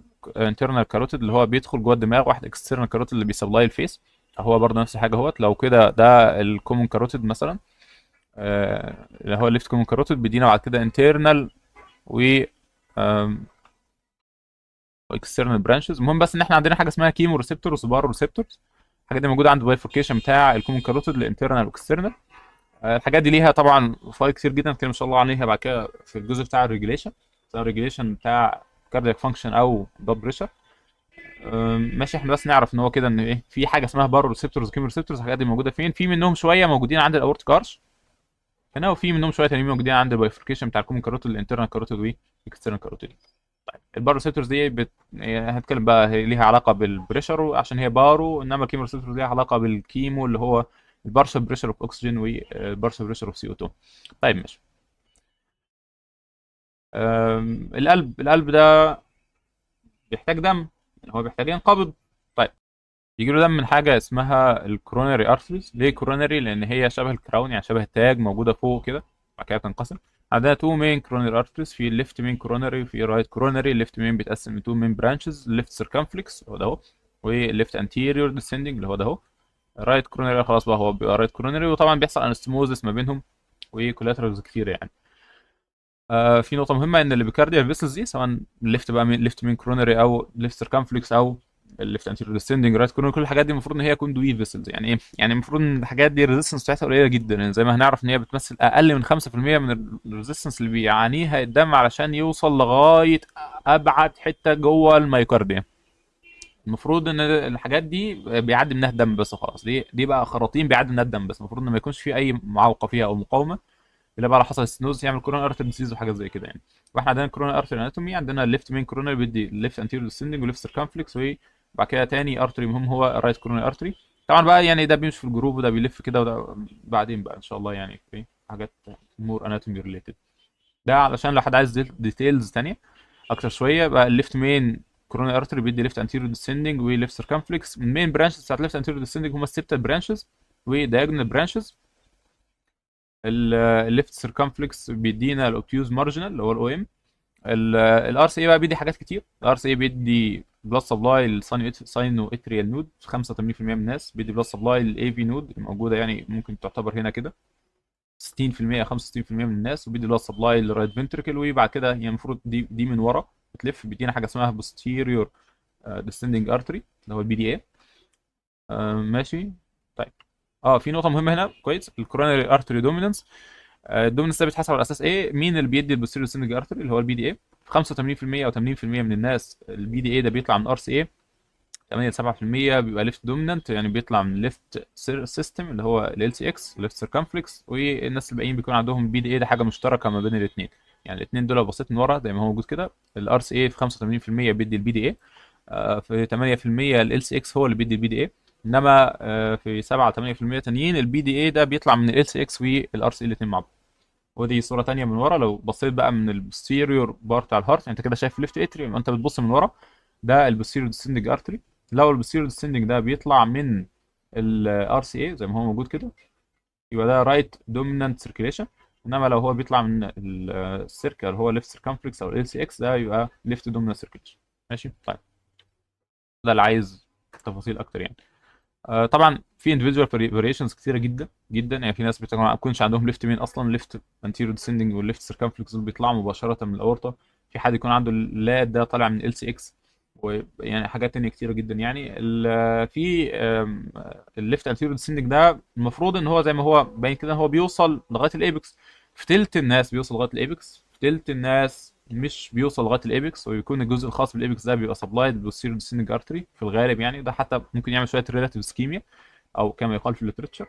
كاروتيد اللي هو بيدخل جوه الدماغ، واحد اكسترنال كاروتيد اللي بيسبلاي الفيس. هو برضه نفس الحاجه اهوت. لو كده ده الكومون كاروتيد مثلا، اللي هو الليفت كومون كاروتيد بيدينا بعد كده انترنال و اكسترنال برانشز. المهم بس ان احنا عندنا حاجه اسمها كيمو ريسبتورز وبارو ريسبتورز. الحاجه دي موجوده عند البايفوركيشن بتاع الكومون كاروتيد الانترنال واكسترنال. الحاجات دي ليها طبعا فوائد كتير جدا، كده ان شاء الله عليها بعد كده في الجزء بتاع الريجوليشن، سواء الريجوليشن بتاع كاردياك فانكشن او بلاد بريشر. ماشي. احنا بس نعرف ان هو كده ان ايه، في حاجه اسمها بارو ريسبتورز وكيمو ريسبتورز. الحاجات دي موجوده فين؟ في منهم شويه موجودين عند الاورتيك ارش هنا، وفي منهم شويه تانيين موجودين عند البايفوركيشن بتاع الكومون كاروتيد الانترنال كاروتيد والاكسترنال كاروتيد. البارو ريسبتورز دي يعني هنتكلم بقى هي ليها علاقه بالبريشر عشان هي بارو، انما الكيمو ريسبتورز ليها علاقه بالكيمو اللي هو البارشل بريشر اوف اكسجين والبارشل بريشر اوف CO2. طيب ماشي. القلب ده بيحتاج دم، يعني هو بيحتاج ينقبض. طيب يجي له دم من حاجه اسمها الكوروناري ارتريز. ليه كوروناري؟ لان هي شبه الكراون، يعني شبه التاج موجوده فوق كده، بعد كده بتنقسم. عندنا تو مين كوروناري ارتريز، في الليفت مين كوروناري وفي رايت كوروناري. الليفت مين بيتقسم لتو مين برانشز، الليفت سيركمفلكس هو ده اهو، والليفت انتيريور ديسندنج اللي هو ده اهو. رايت كوروناري خلاص بقى هو بيبقى رايت كوروناري، وطبعا بيحصل انستموزس ما بينهم وكولاترالز كتير يعني. في نقطه مهمه ان اللي بيكارديال فيسلز دي سواء ليفت بقى ليفت مين كوروناري او ليفت سيركمفلكس او الليفت انتيريور ديسندنج، رايت كورونري، كل الحاجات دي المفروض ان هي كوندويت فيسلز. يعني ايه؟ يعني المفروض ان الحاجات دي الريزستنس بتاعتها قليله جدا، يعني زي ما هنعرف ان هي بتمثل اقل من 5% من الريزستنس اللي بيعانيها الدم علشان يوصل لغايه ابعد حته جوه الميوكارديوم. المفروض ان الحاجات دي بيعدي منها الدم بس وخلاص، دي بقى خراطيم بيعدي منها الدم بس، المفروض ان ما يكونش في اي معوقه فيها او مقاومه، الا بقى لو حصل ستنوز يعمل كورونا ارتر ديسيز وحاجات زي كده يعني. واحنا عندنا كورونا ارتر اناتومي، عندنا الليفت مين كورونا بيدي الليفت انتيريور ديسندنج وليفت سيركمفلكس، وبعد كده تاني ارتري مهم هو الرايت كورونا ارتري. طبعا بقى يعني ده بيمشي في الجروب وده بيلف كده وده بعدين بقى ان شاء الله يعني في حاجات مور اناتومي ريليتد. ده علشان لو حد عايز ديتيلز تانية اكتر شويه، بقى الليفت مين كورونا ارتري بيدي ليفت انتيريور ديسندنج وليفت سيركمفلكس. المين برانشز بتاعت ليفت انتيريور ديسندنج هم السبتال برانشز ودايجونال برانشز. الليفت سيركمفلكس بيدينا الاوبتيوز مارجنال اللي هو الاو ام. الار سي اي بقى بيدي حاجات كتير. الار سي اي بيدي بلس سبلاي للساينو اتريال نود في 85% من الناس، بيدي بلس سبلاي للاي في نود الموجوده يعني ممكن تعتبر هنا كده 60% 65% من الناس، وبيدي بلس سبلاي للرايت فنتركل. وبعد كده يعني المفروض دي من ورا بتلف بيدينا حاجه اسمها posterior descending artery اللي هو البي دي اي. ماشي. طيب في نقطه مهمه هنا كويس، الكوروناري ارتري دومينانس. الدومينانس ده بيتحسب على اساس ايه؟ مين اللي بيدي البوستيريور سيندنج ارتري اللي هو البي دي اي. في 85% او 80% من الناس البي دي اي ده بيطلع من ار سي اي. 8 ل 7% بيبقى ليفت دومينانت، يعني بيطلع من ليفت سيستم اللي هو ال سي اكس ليفت سيركمفلكس. والناس الباقيين بيكون عندهم بي دي اي ده حاجه مشتركه ما بين الاثنين. يعني الاثنين دول لو بصيت من ورا زي ما هو موجود كده، الار سي اي في 85% بيدي البي دي اي، في 8% ال سي اكس هو اللي بيدي البي دي اي. انما في 7 8% تانيين البي دي اي ده بيطلع من ال سي اكس والار سي الاثنين مع بعض. ودي صوره تانية من ورا، لو بصيت بقى من البوستيريور بار بتاع الهارت، انت كده شايف ليفت اتريوم انت بتبص من ورا، ده البوستيريور ديسندنج ارتري. لو البوستيريور ديسندنج ده بيطلع من الار سي اي زي ما هو موجود كده، يبقى ده رايت دومينانت سيركيليشن. انما لو هو بيطلع من السيركل هو ليفت سيركمفلكس او ال سي اكس، ده يبقى ليفت دومينانت سيركيليشن. ماشي. طيب ده اللي عايز تفاصيل اكتر يعني. طبعا في individual variations كتيره جدا جدا، يعني في ناس ما بيكونش عندهم ليفت مين اصلا، ليفت anterior descending والليفت سيركمفلكس دول بيطلعوا مباشره من الاورطه. في حد يكون عنده اللاد ده طالع من ال سي اكس، ويعني حاجات تانية كتيره جدا يعني. في الليفت anterior descending ده المفروض ان هو زي ما هو باين كده هو بيوصل لغايه الايبكس. في تلت الناس بيوصل لغايه الايبكس، في تلت الناس مش بيوصل لغايه الايبكس، ويكون الجزء الخاص بالايبكس ده بيبقى سبلايد بالسيرو ديسندنج ارتري في الغالب يعني. ده حتى ممكن يعمل شويه ريلاتيف اسكيميا او كما يقال في الليترشر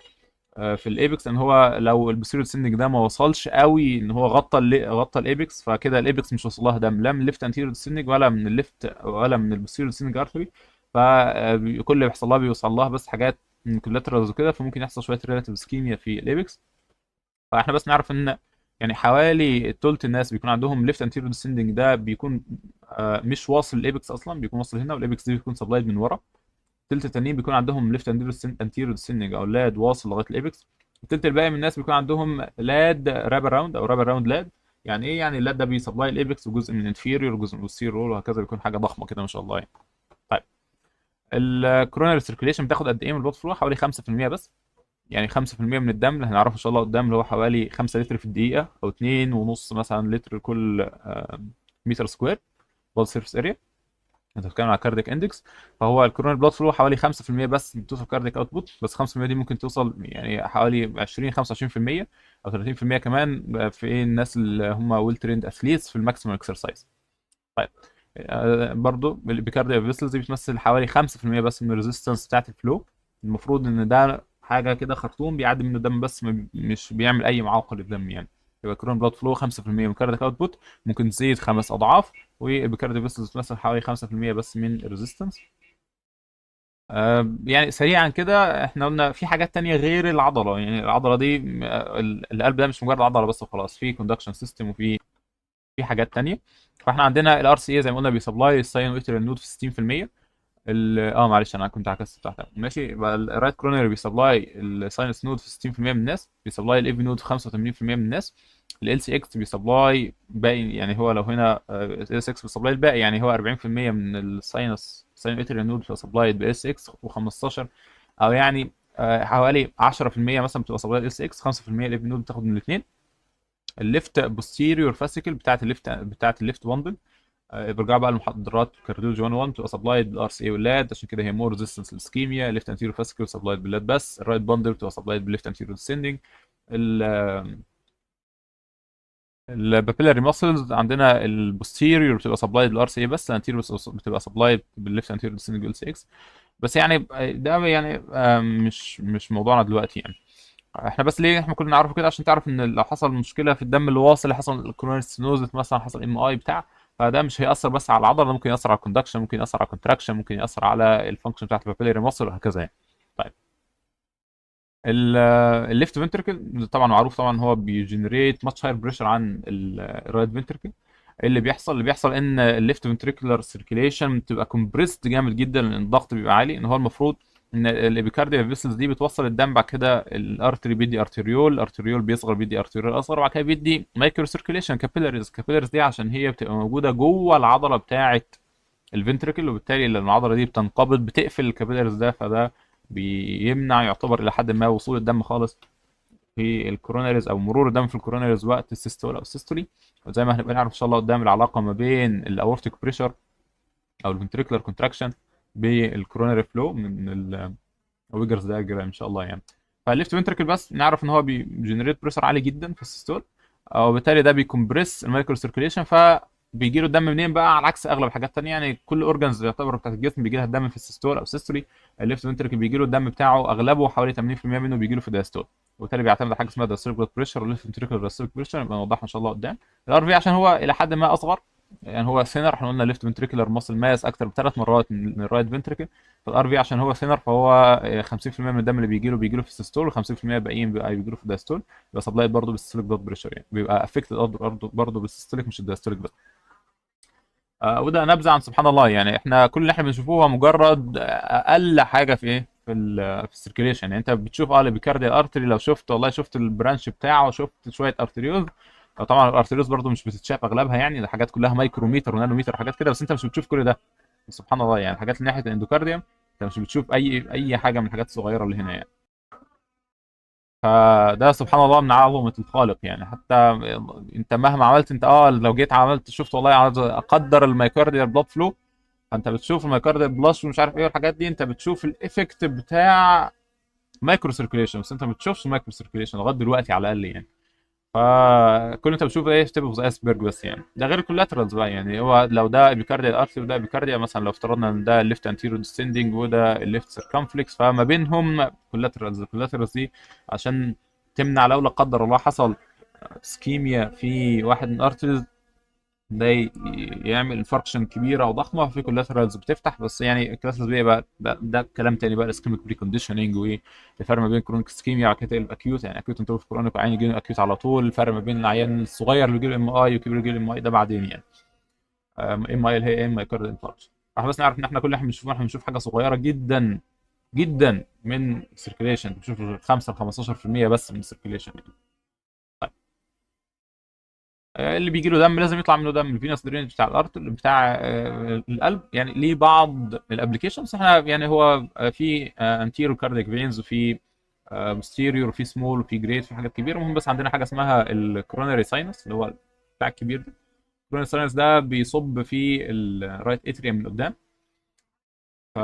في الايبكس، ان هو لو البوستيريور سيندنج ده ما وصلش قوي ان هو غطى الايبكس، فكده الايبكس مش وصل لها دم لا من الليفت انتيريور سيندنج ولا من الليفت ولا من البوستيريور سيندنج ارتري. فكل اللي بيحصل لها بيوصل لها بس حاجات من كولاترالز وكده، فممكن يحصل شويه ريلاتيف اسكيميا في الايبكس. فاحنا بس نعرف ان يعني حوالي تلت الناس بيكون عندهم ليفت انتيريور ديسندنج ده بيكون مش واصل الايبكس اصلا، بيكون واصل هنا والايبكس دي بيكون سبلايد من ورا. التلت التانيين بيكون عندهم ليفت انتيريور ديسندنج او لاد واصل لغايه الايبكس. التلت الباقي من الناس بيكون عندهم لاد راب راوند او راب راوند لاد. يعني ايه؟ يعني اللاد ده بيسبلاي الايبكس وجزء من الانفيريور وجزء من السير رول وهكذا، بيكون حاجه ضخمه كده ما شاء الله يعني. طيب الكوروناري سيركيليشن بتاخد قد ايه من البلاد فلو؟ حوالي 5% بس. يعني 5% من الدم اللي هنعرفه ان شاء الله قدام، اللي هو حوالي 5 لتر في الدقيقه او 2 ونص مثلا لتر كل متر سكوير بلد سيرفيس اريا. انت بتتكلم على كاردياك اندكس. فهو الكورونال بلاد فلو حوالي 5% بس من توتال كاردياك اوتبوت، بس 5% دي ممكن توصل يعني حوالي 20 25% او 30% كمان في الناس اللي هم ويل تريند اثليتس في الماكسيمم اكسرسايز. طيب برضو البيكارديا فيسلز دي بتمثل حوالي 5% بس من الريزيستنس بتاعت الفلو. المفروض ان ده حاجه كده خرطوم بيعدي منه الدم بس مش بيعمل اي معوقه للدم يعني. يبقى كرون بلاد فلو 5% من كاردياك اوتبوت، ممكن تزيد 5 اضعاف. والبيكارديا فيسلز بتمثل حوالي 5% بس من الريزيستنس. يعني سريعا كده احنا قلنا في حاجات تانية غير العضله، يعني العضله دي القلب ده مش مجرد عضله بس وخلاص، في كوندكشن سيستم وفي حاجات تانية. فاحنا عندنا الار سي اي زي ما قلنا بيسبلاي الساينويترال نود في 60%. معلش انا كنت عكست تحت. ماشي. يبقى الرايت كرونري بيسبلاي الساينس نود في 60% من الناس، بيسبلاي الاي في نود في 85% من الناس. ال سي اكس بيسبلاي باقي، يعني هو لو هنا ال 6 بيسبلاي الباقي، يعني هو 40% من الساينس ساينويترال نود بيسبلاي بالاس 6 و15 او يعني حوالي 10% مثلا بتبقى سبلاي ال 6، 5% الاي في نود بتاخد من الاثنين. الليفت بوستيريور فاسيكل بتاعت الليفت باندل برجع بقى للمحاضرات كارديولوجي 1 بتبقى سبلايد بالار سي اي واللاد، عشان كده هي مور ريزيستنس للسكيميا. ليفت انتيريور فاسكيول سبلايد باللاد بس. الرايت باندل بتبقى سبلايد بالليفت انتيريور ديسندنج. البابيلاري ماسلز عندنا البوستيريور بتبقى سبلايد بالار سي اي بس. الانتيريور بتبقى سبلايد بالليفت انتيريور ديسندنج ال 6. بس يعني ده يعني مش موضوعنا دلوقتي يعني. احنا بس ليه احنا كلنا نعرفه كده عشان تعرف ان لو حصل مشكله في الدم اللي واصل، اللي حصل كوروناري ستينوزس مثلا، حصل ام اي بتاع، فده مش هيأثر بس على العضله، ممكن يأثر على الكوندكشن، ممكن يأثر على الكونتراكشن، ممكن يأثر على الفانكشن بتاعت البابيلاري ماسل وهكذا يعني. طيب الليفت فنتركل طبعا معروف طبعا هو بيجنريت ماتش هاير بريشر عن الرايت فنتركل. اللي بيحصل ان الليفت فنتريكولار سيركيليشن بتبقى كومبريسد جامد جدا لان الضغط بيبقى عالي. ان هو المفروض ان الابيكارديا فيسلز دي بتوصل الدم، بعد كده الارتري بيدي ارتريول، الارتريول بيصغر بيدي ارتريول اصغر، وبعد كده بيدي مايكرو سيركيليشن كابيلاريز دي عشان هي بتبقى موجوده جوه العضله بتاعه الفنتركل، وبالتالي لما العضله دي بتنقبض بتقفل الكابيلاريز ده، فده بيمنع يعتبر الى حد ما وصول الدم خالص في الكوروناريز او مرور الدم في الكوروناريز وقت السيستول او السيستولي. وزي ما هنبقى نعرف ان شاء الله قدام العلاقه ما بين الاورتيك بريشر او الفنتريكولار كونتراكشن بالكوروناري فلو من الويجرز دايجرام ان شاء الله يعني. فالليفت فنتركل بس نعرف ان هو بيجنريت بريشر عالي جدا في السيستول، وبالتالي ده بيكمبريس المايكرو سيركيليشن، فبيجي له الدم منين بقى؟ على عكس اغلب الحاجات الثانيه يعني، كل اورجانز يعتبر بتاعت الجسم بيجي لها الدم في السيستول او السيستولي. الليفت فنتركل بيجي له الدم بتاعه اغلبه حوالي 80% منه بيجي له في الدايستول، وبالتالي بيعتمد على حاجه اسمها دايستوليك بلاد بريشر والليفت فنتركل دايستوليك بريشر، نبقى نوضحها ان شاء الله قدام. الار في عشان هو الى حد ما اصغر يعني، هو سينر، احنا قلنا ليفت فنتريكولار ماسل ماس اكتر بثلاث مرات من الرايت فنتركل. فالار في عشان هو سينر فهو 50% من الدم اللي بيجي له في السيستول، و50% الباقيين بيجي له في الدايستول. يبقى سبلايد برضه بالسيستوليك بلاد بريشر يعني، بيبقى افكتد برضه بالسيستوليك مش الدايستوليك بس. وده نبذه عن سبحان الله يعني. احنا كل اللي احنا بنشوفه هو مجرد اقل حاجه في ايه في السيركيليشن يعني. انت بتشوف الابيكارديال ارتري، لو شفت والله شفت البرانش بتاعه، شفت شويه ارتريوز. طبعا الارتريوز برضو مش بتتشاف اغلبها يعني، ده حاجات كلها مايكروميتر ونانوميتر وحاجات كده، بس انت مش بتشوف كل ده. سبحان الله يعني، حاجات من ناحيه الاندوكارديوم انت مش بتشوف اي حاجه من الحاجات الصغيره اللي هنا يعني. فده سبحان الله من عظمه الخالق يعني. حتى انت مهما عملت، انت لو جيت عملت شفت والله عايز اقدر المايكارديال بلاد فلو، فانت بتشوف المايكارديال بلس ومش عارف ايه والحاجات دي، انت بتشوف الايفكت بتاع مايكرو سيركيليشن، بس انت ما بتشوفش مايكرو سيركيليشن لغايه دلوقتي على الاقل يعني. فكل اللي انت بتشوفه ايه ستيب اوف ذا ايسبرج بس يعني. ده غير الكولاترالز بقى يعني، هو لو ده ابيكارديال ارتري وده ابيكارديا مثلا، لو افترضنا ان ده الليفت انتيريور ديسندنج وده الليفت سيركمفلكس، فما بينهم كولاترالز. الكولاترالز دي عشان تمنع لو لا قدر الله حصل سكيميا في واحد من الارتريز، ده يعمل انفاركشن كبيره او ضخمه، في كولاترالز بتفتح. بس يعني الكولاترالز دي بقى ده كلام تاني بقى، الاسكيميك بري كونديشننج، والفرق ما بين كرونيك سكيميا وبعد كده الاكيوت يعني. اكيوت انت في كرونيك وعين يجي له اكيوت على طول. الفرق ما بين العيان الصغير اللي بيجي له ام اي والكبير اللي بيجي له ام اي ده بعدين يعني. ام اي اللي هي ام مايكارد انفاركشن. احنا بس نعرف ان احنا كل اللي احنا بنشوفه، احنا بنشوف حاجه صغيره جدا جدا من السيركيليشن، بنشوف 5 ل 15% بس من السيركيليشن يعني. اللي بيجي له دم لازم يطلع منه دم. الفينوس درينج بتاع الارت بتاع القلب يعني ليه بعض الابلكيشنز. احنا يعني هو في انتيرو كاردياك فينز، وفي بوستيريور، وفي سمول، وفي جريت، في حاجات كبيره. المهم بس عندنا حاجه اسمها الكوروناري ساينس اللي هو بتاع الكبير ده. الكوروناري ساينس ده بيصب في الرايت اتريوم من قدام. ف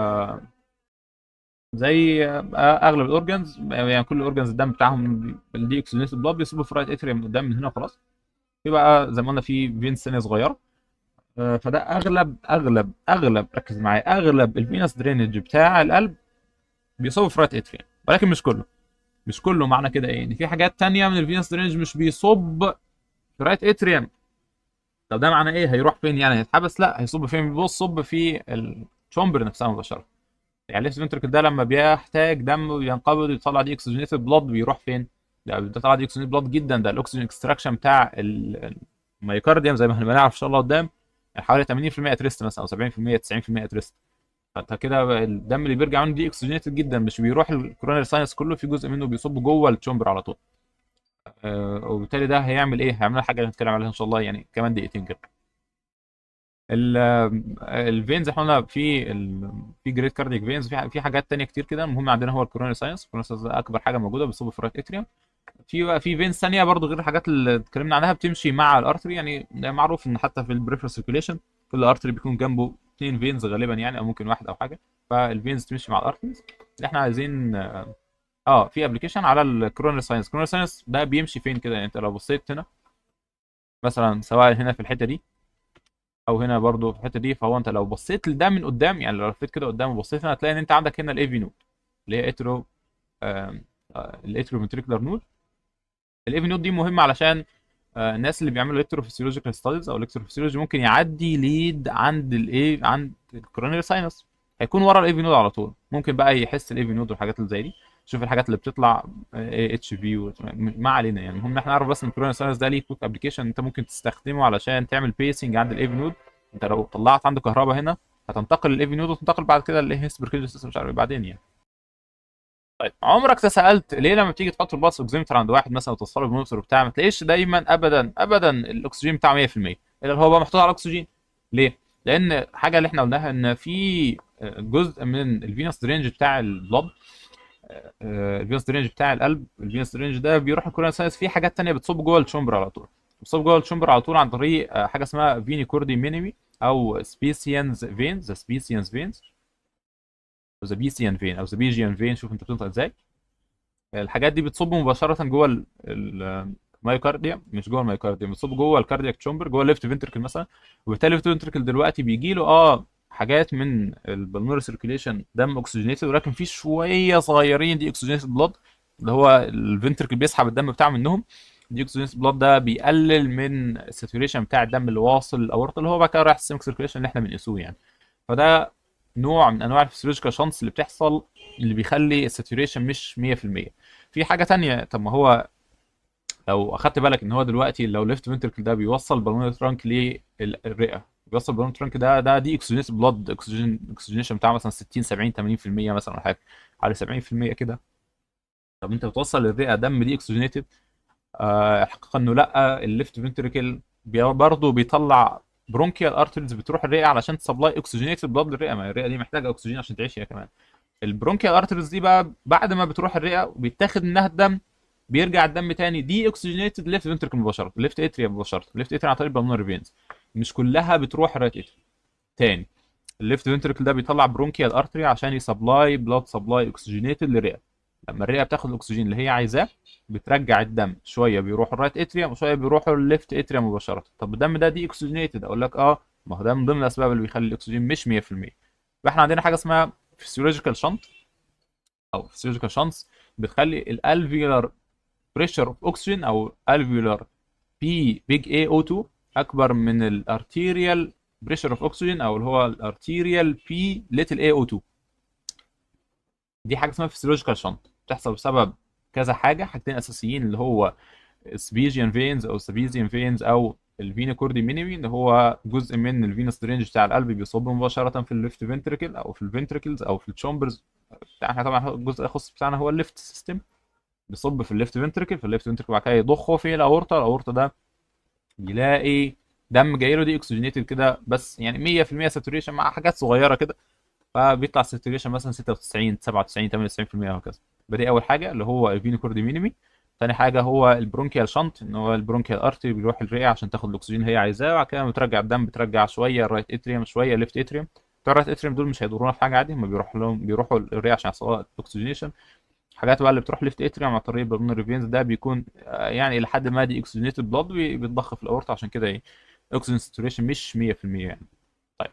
زي اغلب الاورجنز يعني، كل الاورجنز الدم بتاعهم الدي اكسجينيتد بلاد بيصب في الرايت اتريوم من قدام من هنا خلاص. في بقى زي ما قلنا في فين ثانيه صغيره. فده اغلب ركز معايا، اغلب الفينس درينج بتاع القلب بيصب في رايت اتريوم، ولكن مش كله. مش كله معنى كده ايه؟ ان في حاجات تانية من الفينس درينج مش بيصب في رايت اتريوم. طب ده معناه ايه؟ هيروح فين يعني؟ هيتحبس؟ لا، هيصب فين؟ بيصب في الشومبر نفسها مباشره. يعني الليفت فنتركل ده لما بيحتاج دم وينقبض ويطلع دي اكسجينيتد بلاد بيروح فين؟ ده بيطلع دي اكسجينيتد بلاد جدا. ده الاكسجين اكستراكشن بتاع الميوكارديوم زي ما هنعرف ان شاء الله قدام حوالي 80% اتريست مثلا، او 70% 90% اتريست. فانت كده الدم اللي بيرجع منه دي اكسجينيتد جدا، مش بيروح الكوروناري ساينس كله، في جزء منه بيصب جوه التشومبر على طول. وبالتالي ده هيعمل ايه؟ هيعمل حاجه هنتكلم عليها ان شاء الله يعني كمان دقيقتين كده. الفينز احنا قلنا في جريت كاردياك فينز، في حاجات تانية كتير كده. المهم عندنا هو الكوروناري ساينس. الكوروناري ساينس ده اكبر حاجه موجوده بيصب في الرايت اتريوم. في بقى في فينز ثانيه برضو غير الحاجات اللي اتكلمنا عنها بتمشي مع الارتري يعني. ده معروف ان حتى في البريفرال سيركيليشن كل ارتري بيكون جنبه اثنين فينز غالبا يعني، او ممكن واحد او حاجه. فالفينز تمشي مع الارتريز اللي احنا عايزين. في ابلكيشن على الكورونري ساينس. الكورونري ساينس ده بيمشي فين كده يعني؟ انت لو بصيت هنا مثلا، سواء هنا في الحته دي او هنا برضو في الحته دي، فهو انت لو بصيت لده من قدام يعني، لو لفيت كده قدام وبصيت هنا، هتلاقي ان انت عندك هنا الاي في نود اللي هي اترو الاترو فنتريكولار نود. الاي في نود دي مهمه علشان الناس اللي بيعملوا الكتروفيسيولوجيكال ستاديز او الكتروفيسيولوجي ممكن يعدي ليد عند الايه، عند الكورونري ساينس، هيكون ورا الاي في نود على طول. ممكن بقى يحس الاي في نود والحاجات اللي زي دي، شوف الحاجات اللي بتطلع اي اتش في، ما علينا يعني. المهم احنا نعرف بس ان الكورونري ساينس ده ليه كويك ابلكيشن انت ممكن تستخدمه علشان تعمل بيسنج عند الاي في نود. انت لو طلعت عنده كهرباء هنا، هتنتقل للاي في نود وتنتقل بعد كده للايه هيسبركيلز سيستم، مش عارف إيه بعدين يعني. طيب عمرك تسألت ليه لما بتيجي تحط البلس اوكسيمتر عند واحد مثلا وتوصله بالمونيتور بتاعه، ما تلاقيش دايما ابدا ابدا الاكسجين بتاعه 100%، الا هو بقى محطوط على الاكسجين؟ ليه؟ لان حاجه اللي احنا قلناها ان في جزء من الفينوس درينج بتاع البلد، الفينوس درينج بتاع القلب، الفينوس درينج ده بيروح الكوروناري ساينس، في حاجات تانية بتصب جوه الشومبر على طول، بتصب جوه الشومبر على طول عن طريق حاجه اسمها فيني كوردي مينيمي او سبيسيانز فينز، ذا سبيسيانز فينز، ذا بيسيان فين او ذا بيجيان فين، شوف انت بتنطق ازاي. الحاجات دي بتصب مباشره جوه المايوكارديا، مش جوه المايوكارديا، بتصب جوه الكاردياك تشامبر، جوه الليفت فنتركل مثلا. وبالتالي الليفت فنتركل دلوقتي بيجي له حاجات من البلمونري سيركيليشن، دم اوكسجينيتد، ولكن في شويه صغيرين دي اوكسجينيتد بلاد، اللي هو الفنتركل بيسحب الدم بتاعه منهم. دي اوكسجينيتد بلاد ده بيقلل من الساتوريشن بتاع الدم اللي واصل الاورطه، اللي هو بقى كده رايح السيستمك سيركيليشن اللي احنا بنقيسوه يعني. فده نوع من انواع الفسيولوجيكال شانس اللي بتحصل، اللي بيخلي الساتوريشن مش 100%. في حاجه تانية، طب ما هو لو اخدت بالك ان هو دلوقتي لو ليفت فنتركل ده بيوصل بالون ترانك للرئه، بيوصل بالون ترانك ده دي اكسجينيس بلاد، اكسجينيشن بتاع مثلا 60 70 80% مثلا ولا حاجه، على 70% كده. طب انت بتوصل للرئه دم دي اكسجينيتد؟ الحقيقه انه لا، الليفت فنتركل برضه بيطلع برونكيال ارتريز بتروح الرئه علشان تسبلاي اكسجينيتد بلاد للرئه، ما الرئه دي محتاجه اكسجين عشان تعيش هي كمان. البرونكيال ارتريز دي بقى بعد ما بتروح الرئه وبيتاخد منها الدم، بيرجع الدم تاني دي اوكسجينيتد ليفت فنتركل مباشره، ليفت اتريا مباشره، ليفت اتريا عن طريق البلمونري فينز، مش كلها بتروح الرايت اتريا تاني. الليفت فنتركل ده بيطلع برونكيال ارتري عشان يسبلاي بلاد سبلاي اوكسجينيتد للرئه. لما الرئه بتاخد الاكسجين اللي هي عايزاه، بترجع الدم شويه بيروح الرايت اتريا وشويه بيروحوا الليفت اتريا مباشره. طب الدم ده دي اوكسجينيتد، اقول لك ما هو ده من ضمن الاسباب اللي بيخلي الاكسجين مش 100%. فاحنا عندنا حاجه اسمها فيسيولوجيكال شنط او فيسيولوجيكال شانس، بتخلي الالفيولار بريشر اوف اوكسجين او الفيولار بي بيج اي او 2 اكبر من الارتيريال بريشر اوف اوكسجين، او اللي هو الارتيريال بي ليتل اي او 2. دي حاجه اسمها فيسيولوجيكال شنط، بتحصل بسبب كذا حاجه، حاجتين اساسيين، اللي هو سبيجيان فينز او سبيزيان فينز او الفينا كوردي مينيمي، اللي هو جزء من الفينس درينج بتاع القلب بيصب مباشره في الليفت فنتركل او في الفنتركلز او في الشامبرز بتاعنا. طبعا الجزء الخاص بتاعنا هو الليفت سيستم، بيصب في الليفت فنتركل، في الليفت فنتركل بعد كده يضخه في الاورطه، الاورطه ده يلاقي دم جاي له دي اكسجينيتد كده، بس يعني 100% ساتوريشن مع حاجات صغيره كده، فبيطلع ساتوريشن مثلا 96 97 98% وهكذا. بدي اول حاجه اللي هو الفينو كوردي مينيمي. تاني حاجه هو البرونكيال شنط، ان هو البرونكيال ارتري بيروح الرئه عشان تاخد الاكسجين اللي هي عايزاه، وبعد كده بترجع الدم، بترجع شويه الرايت اتريوم شويه الليفت اتريوم. بتوع الرايت اتريوم دول مش هيضرونا في حاجه عادي، هم بيروحوا الرئه عشان يحصلوا اكسجينيشن. حاجات بقى اللي بتروح ليفت اتريوم عن طريق البلمونري فينز ده بيكون يعني لحد ما دي اكسجينيتد بلاد بيتضخ في الاورطه، عشان كده ايه، اكسجين ساتوريشن مش 100% يعني. طيب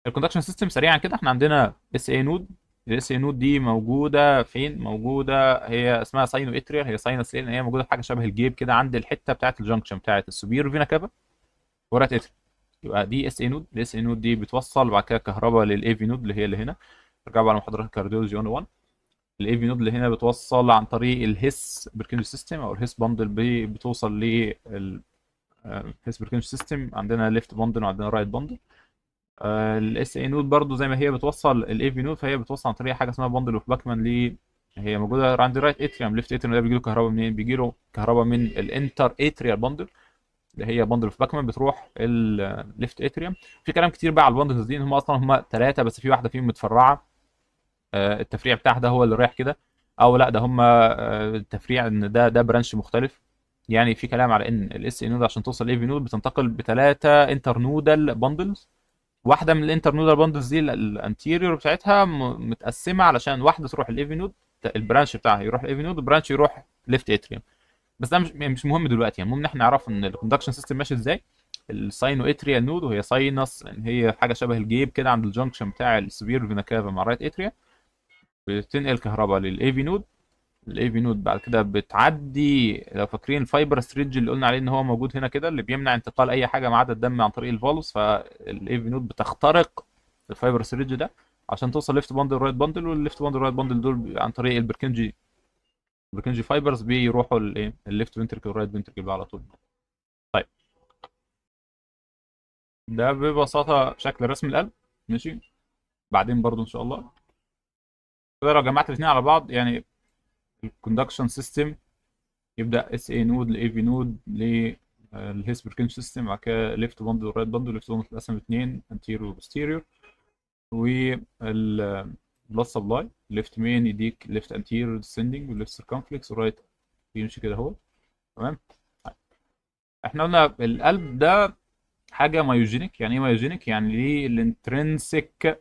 الكوندكشن سيستم سريعا كده، احنا عندنا اس اي نود. الاس اي نود دي موجوده فين؟ موجوده، هي اسمها ساينو اتريا، هي ساينس لان هي موجوده في حاجه شبه الجيب كده عند الحته بتاعه الجنكشن بتاعه السوبير فينا كافا ورات اتريا. يبقى دي اس اي نود. الاس اي نود دي بتوصل بعد كده كهرباء للاي في نود اللي هي اللي هنا. ارجعوا على محاضرات الكارديولوجي 101. الاي في نود اللي هنا بتوصل عن طريق الهيس بركنج سيستم او الهيس باندل، بتوصل للهيس بركنج سيستم. عندنا ليفت باندل وعندنا رايت باندل. الاس اي نود برضو زي ما هي بتوصل الاي في نود، فهي بتوصل عن طريق حاجه اسمها باندل اوف باكمان. هي موجوده عند رايت اتريوم. ليفت اتريوم ده بيجي له كهرباء منين؟ بيجي له كهرباء من الانتر اتريال باندل اللي هي باندل اوف باكمان، بتروح الليفت اتريوم. في كلام كتير بقى على الباندلز دي، هم اصلا هم ثلاثه بس في واحده فيهم متفرعه. التفريع بتاعها ده هو اللي رايح كده، او لا ده هم التفريع ان ده برانش مختلف. يعني في كلام على ان الاس اي نود عشان توصل لاي في نود بتنتقل بثلاثه انتر نودال باندلز. واحده من الانتر نودال باندلز دي الانتيريور بتاعتها متقسمه علشان واحده تروح الاي في نود، البرانش بتاعها يروح الاي في نود، البرانش يروح ليفت اتريوم. بس ده مش مهم دلوقتي، يعني المهم ان احنا نعرف ان الكوندكشن سيستم ماشي ازاي. الساينو اتريال نود، وهي ساينس يعني هي حاجه شبه الجيب كده عند الجنكشن بتاع السبير فينا كافا مع الرايت اتريا، بتنقل كهرباء للاي في نود. الاي في نود بعد كده بتعدي، لو فاكرين الفايبر ستريدج اللي قلنا عليه ان هو موجود هنا كده، اللي بيمنع انتقال اي حاجه ما عدا الدم عن طريق الفالوس، فالاي في نود بتخترق الفايبر ستريدج ده عشان توصل ليفت باندل رايت باندل، والليفت باندل رايت باندل دول عن طريق البركنجي فايبرز بيروحوا الايه الليفت فنتركل والرايت فنتركل على طول. طيب ده ببساطه شكل رسم القلب، ماشي. بعدين برضو ان شاء الله كده لو جمعت الاثنين على بعض، يعني الكوندكشن سيستم يبدا اس اي نود لاي في نود للهيس بركنج سيستم، بعد كده ليفت باندل ورايت باندل. ليفت باندل بتتقسم اثنين، انتيريور وبوستيريور. والبلاد سبلاي ليفت مين يديك ليفت انتيريور ديسندنج وليفت سيركمفلكس، ورايت يمشي كده اهو. تمام. احنا قلنا القلب ده حاجه مايوجينيك. يعني ايه مايوجينيك؟ يعني ليه الانترنسك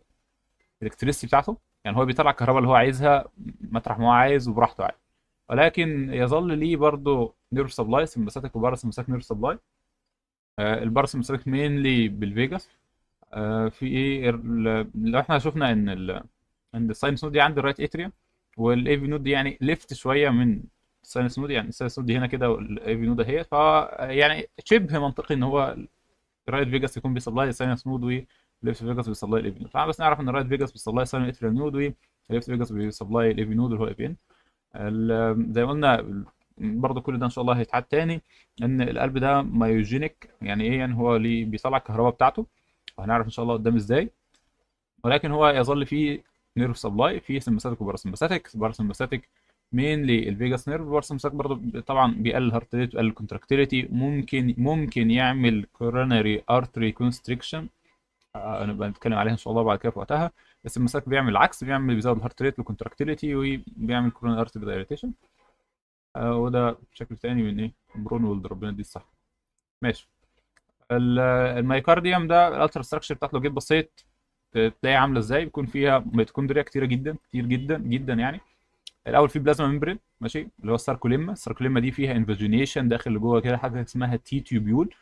الكتريستي بتاعته، يعني هو بيطلع الكهرباء اللي هو عايزها مطرح ما هو عايز وبراحته عادي، ولكن يظل ليه برضه نيرف سبلاي، سمباثيك وباراسمباثيك نيرف سبلاي. الباراسمباثيك مينلي بالفيجاس. في ايه لو احنا شفنا ان ان الساينس نود دي عند الرايت اتريا، والاي في نود دي يعني ليفت شويه من الساينس نود، يعني الساينس نود دي هنا كده والاي في نود اهي، ف يعني شبه منطقي ان هو رايت فيجاس يكون بيسبلاي الساينس نود، وليفت فيجاس بيسبلاي الاي في نود. فاحنا بس نعرف ان الرايت فيجاس بيسبلاي الساينس اتريال نود، وليفت فيجاس بيسبلاي الاي في نود اللي هو اي في ان. زي ما قلنا برضه كل ده ان شاء الله هيتعاد تاني، ان القلب ده مايوجينيك. يعني ايه؟ يعني هو ليه بيطلع الكهرباء بتاعته، وهنعرف ان شاء الله قدام ازاي. ولكن هو يظل فيه نيرف سبلاي، فيه سمباثيك وباراسمباثيك. باراسمباثيك مين للفيجاس نيرف، باراسمباثيك برضه طبعا بيقلل الهارت ريت ويقلل الكونتراكتيليتي، ممكن يعمل كوروناري ارتري كونستريكشن، هنبقى نتكلم عليها ان شاء الله بعد كده في وقتها. بس المساك بيعمل العكس، بيزود الهارت ريت والكونتراكتيليتي وبيعمل كوروناري ارتري دايريتيشن. وده شكل تاني من ايه برون وولد، ربنا يديه الصحه. ماشي. الميوكارديوم ده الالترا ستراكشر بتاعته لو جيت بصيت تلاقي عامله ازاي، بيكون فيها ميتوكوندريا كتيره جدا كتير جدا جدا يعني. الاول في بلازما ممبرين، ماشي، اللي هو الساركوليما دي فيها انفاجينيشن داخل لجوه كده حاجه اسمها تي تيوبيول.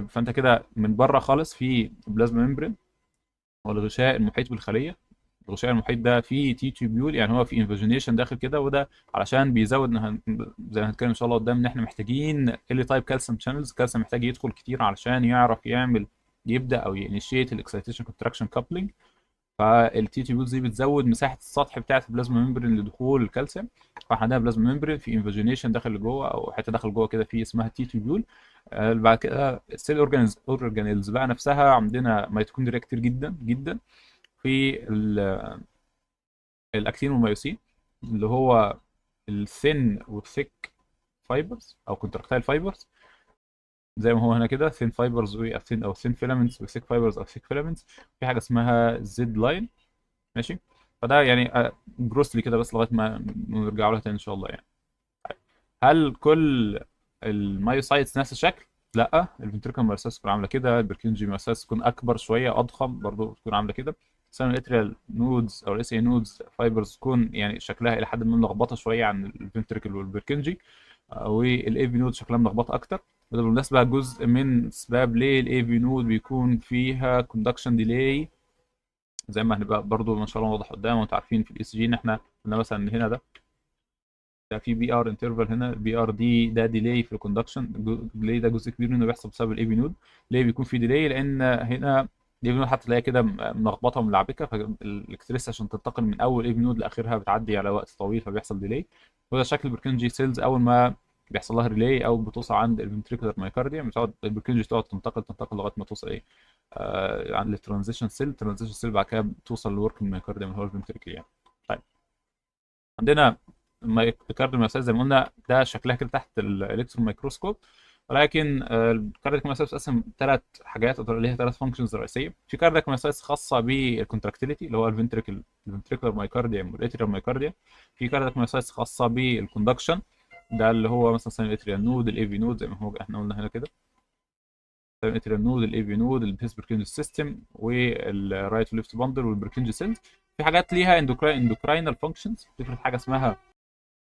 فانت كده من بره خالص في بلازما ممبرين، والغشاء المحيط بالخليه. الغشاء المحيط ده فيه تي تيوبيول، يعني هو في انفاجينيشن داخل كده، وده علشان بيزود زي ما هنتكلم ان شاء الله قدام ان احنا محتاجين ال تايب كالسيوم شانلز. الكالسيوم محتاج يدخل كتير علشان يعرف يبدا او ينيشيت الاكسيتيشن كونتراكشن كابلنج. فالتي تيوبيولز دي بتزود مساحه السطح بتاعه البلازما ممبرين لدخول الكالسيوم. فاحنا عندنا بلازما ممبرين في انفاجينيشن داخل لجوه، او حته داخل جوه كده في اسمها تي تيوبيول. بعد كده السيل اورجانيلز بقى نفسها عندنا ميتوكوندريا كتير جدا جدا. في الاكتين والميوسين، اللي هو الثين والثيك فايبرز او كونتراكتايل فايبرز، زي ما هو هنا كده ثين فايبرز والثين او ثين فيلامنتس، وثيك فايبرز او ثيك فيلامنتس. في حاجه اسمها زد لاين، ماشي. فده يعني جروسلي كده بس لغايه ما نرجع لها تاني ان شاء الله يعني. هل كل المايوسايتس نفس الشكل؟ لا، الفنتريكال مايوسايتس تكون عامله كده، البركنجي مايوسايتس تكون اكبر شويه اضخم برضو تكون عامله كده. السينال اتريال نودز او الاس اي نودز فايبرز تكون يعني شكلها الى حد ما ملخبطه شويه عن الفنتريكل والبركنجي. والاي في نود شكلها ملخبطه اكتر. وده بالمناسبه جزء من اسباب ليه الاي في نود بيكون فيها كوندكشن ديلي، زي ما هنبقى برضو ان شاء الله واضح قدام. وانتوا عارفين في الاي سي جي ان احنا قلنا مثلا ان هنا ده في بي ار انترفال، هنا البي ار دي ده ديلي في الكوندكشن. الديلي ده جزء كبير منه بيحصل بسبب الاي بي نود. ليه بيكون في ديلي؟ لان هنا الاي بي نود حتى تلاقيها كده ملخبطه وملعبكه، فالاكستريس عشان تنتقل من اول اي بي نود لاخرها بتعدي على وقت طويل، فبيحصل ديلي. وده شكل البركنجي سيلز اول ما بيحصل لها ريلي او بتوصل عند الفنتريكولار مايكارديوم، بتقعد البركنجي تقعد تنتقل لغايه ما توصل ايه عند الترانزيشن سيل. الترانزيشن سيل بعد كده بتوصل لورك المايكارديوم اللي هو الفنتريكل يعني. طيب عندنا الكارديوميوسايت زي ما قلنا ده شكلها كده تحت الالكترون ميكروسكوب. ولكن الكارديوميوسايت بتتقسم ثلاث حاجات او ليها ثلاث فانكشنز رئيسيه. في كارديوميوسايت خاصه بالكونتراكتيليتي اللي هو الفنتريكولار مايكارديوم والاتريال مايكارديوم. في كارديوميوسايت خاصه بالكوندكشن ده اللي هو مثلا ساين اتريال نود، الاي في نود زي ما هو احنا قلنا هنا كده، ساين اتريال نود، الاي في نود، البيس بركنج سيستم، والرايت وليفت باندل، والبركنج سيلز. في حاجات ليها اندوكراينال فانكشنز بتفرض حاجه اسمها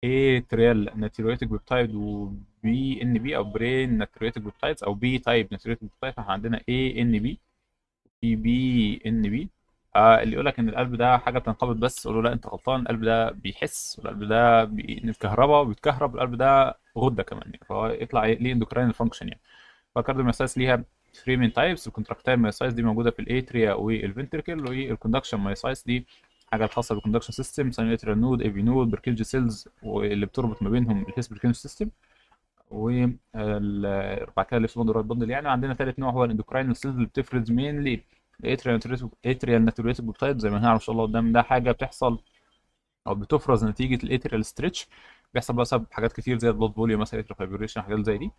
اتريال ناتريوتيك بيبتايد، وبي ان بي، او برين ناتريوتيك بيبتايدز، او بي تايب ناتريوتيك بيبتايد. فاحنا عندنا اي ان بي، في بي ان بي. اللي يقول لك ان القلب ده حاجه بتنقبض بس، قول له لا انت غلطان، القلب ده بيحس، والقلب ده الكهرباء بيتكهرب، القلب ده غده كمان يعني، فهو يطلع ليه اندوكراين فانكشن يعني. فالكارديوميوسايتس ليها 3 مين تايبس. الكونتراكتايل مايوسايتس دي موجوده في الاتريا والفنتركل، والكوندكشن مايوسايتس دي حاجه خاصه بالكوندكشن سيستم، ساينوتريال نود، اي في نود، بركيلج سيلز، واللي بتربط ما بينهم الهيس بركيلج سيستم. وبعد كده الليفت بوند والرايت بوند. يعني عندنا ثالث نوع هو الاندوكراين سيلز، اللي بتفرز مينلي اتريال ناتوريتيك بوبتايد زي ما هنعرف ان شاء الله قدام. ده حاجه بتحصل او بتفرز نتيجه الاتريال ستريتش، بيحصل بقى بسبب حاجات كتير زي البلاد فوليوم مثلا، اتريال فايبريشن، حاجات زي دي.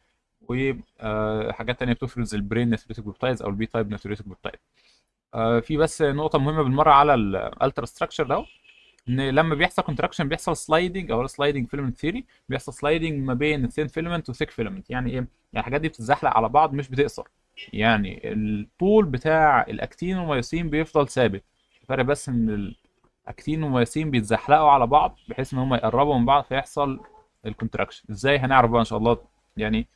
وحاجات تانية بتفرز البرين ناتوريتيك بوبتايدز او البي تايب ناتوريتيك بوبتايد. في بس نقطه مهمه بالمره على الالترا ستراكشر ده، ان لما بيحصل كونتراكشن بيحصل سلايدنج، او سلايدنج فيلمنت ثيوري، بيحصل سلايدنج ما بين الثين فيلمنت وثيك فيلمنت. يعني ايه؟ يعني الحاجات دي بتتزحلق على بعض مش بتقصر. يعني الطول بتاع الاكتين والميوسين بيفضل ثابت. الفرق بس ان الاكتين والميوسين بيتزحلقوا على بعض بحيث ان هم يقربوا من بعض فيحصل الكونتراكشن. ازاي؟ هنعرف بقى ان شاء الله يعني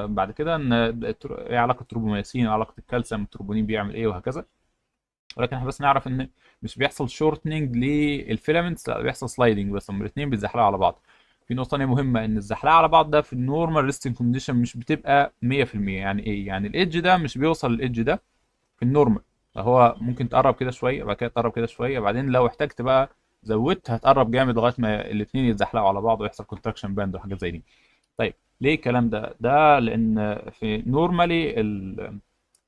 بعد كده ان ايه علاقه التروبوميوسين وعلاقه الكالسيوم التروبونين بيعمل ايه وهكذا. ولكن احنا بس نعرف ان مش بيحصل شورتنج للفيلامنتس، لا بيحصل سلايدنج بس، هم الاثنين بيتزحلقوا على بعض. في نقطه ثانيه مهمه، ان الزحلقه على بعض ده في النورمال ريستنج كونديشن مش بتبقى 100%. يعني ايه؟ يعني الايدج ده مش بيوصل للايدج ده في النورمال، فهو ممكن تقرب كده شويه، بعد كده تقرب كده شويه، بعدين لو احتجت بقى زودت هتقرب جامد لغايه ما الاثنين يتزحلقوا على بعض ويحصل كونتراكشن باند وحاجات زي دي. طيب ليه الكلام ده؟ ده لان في نورمالي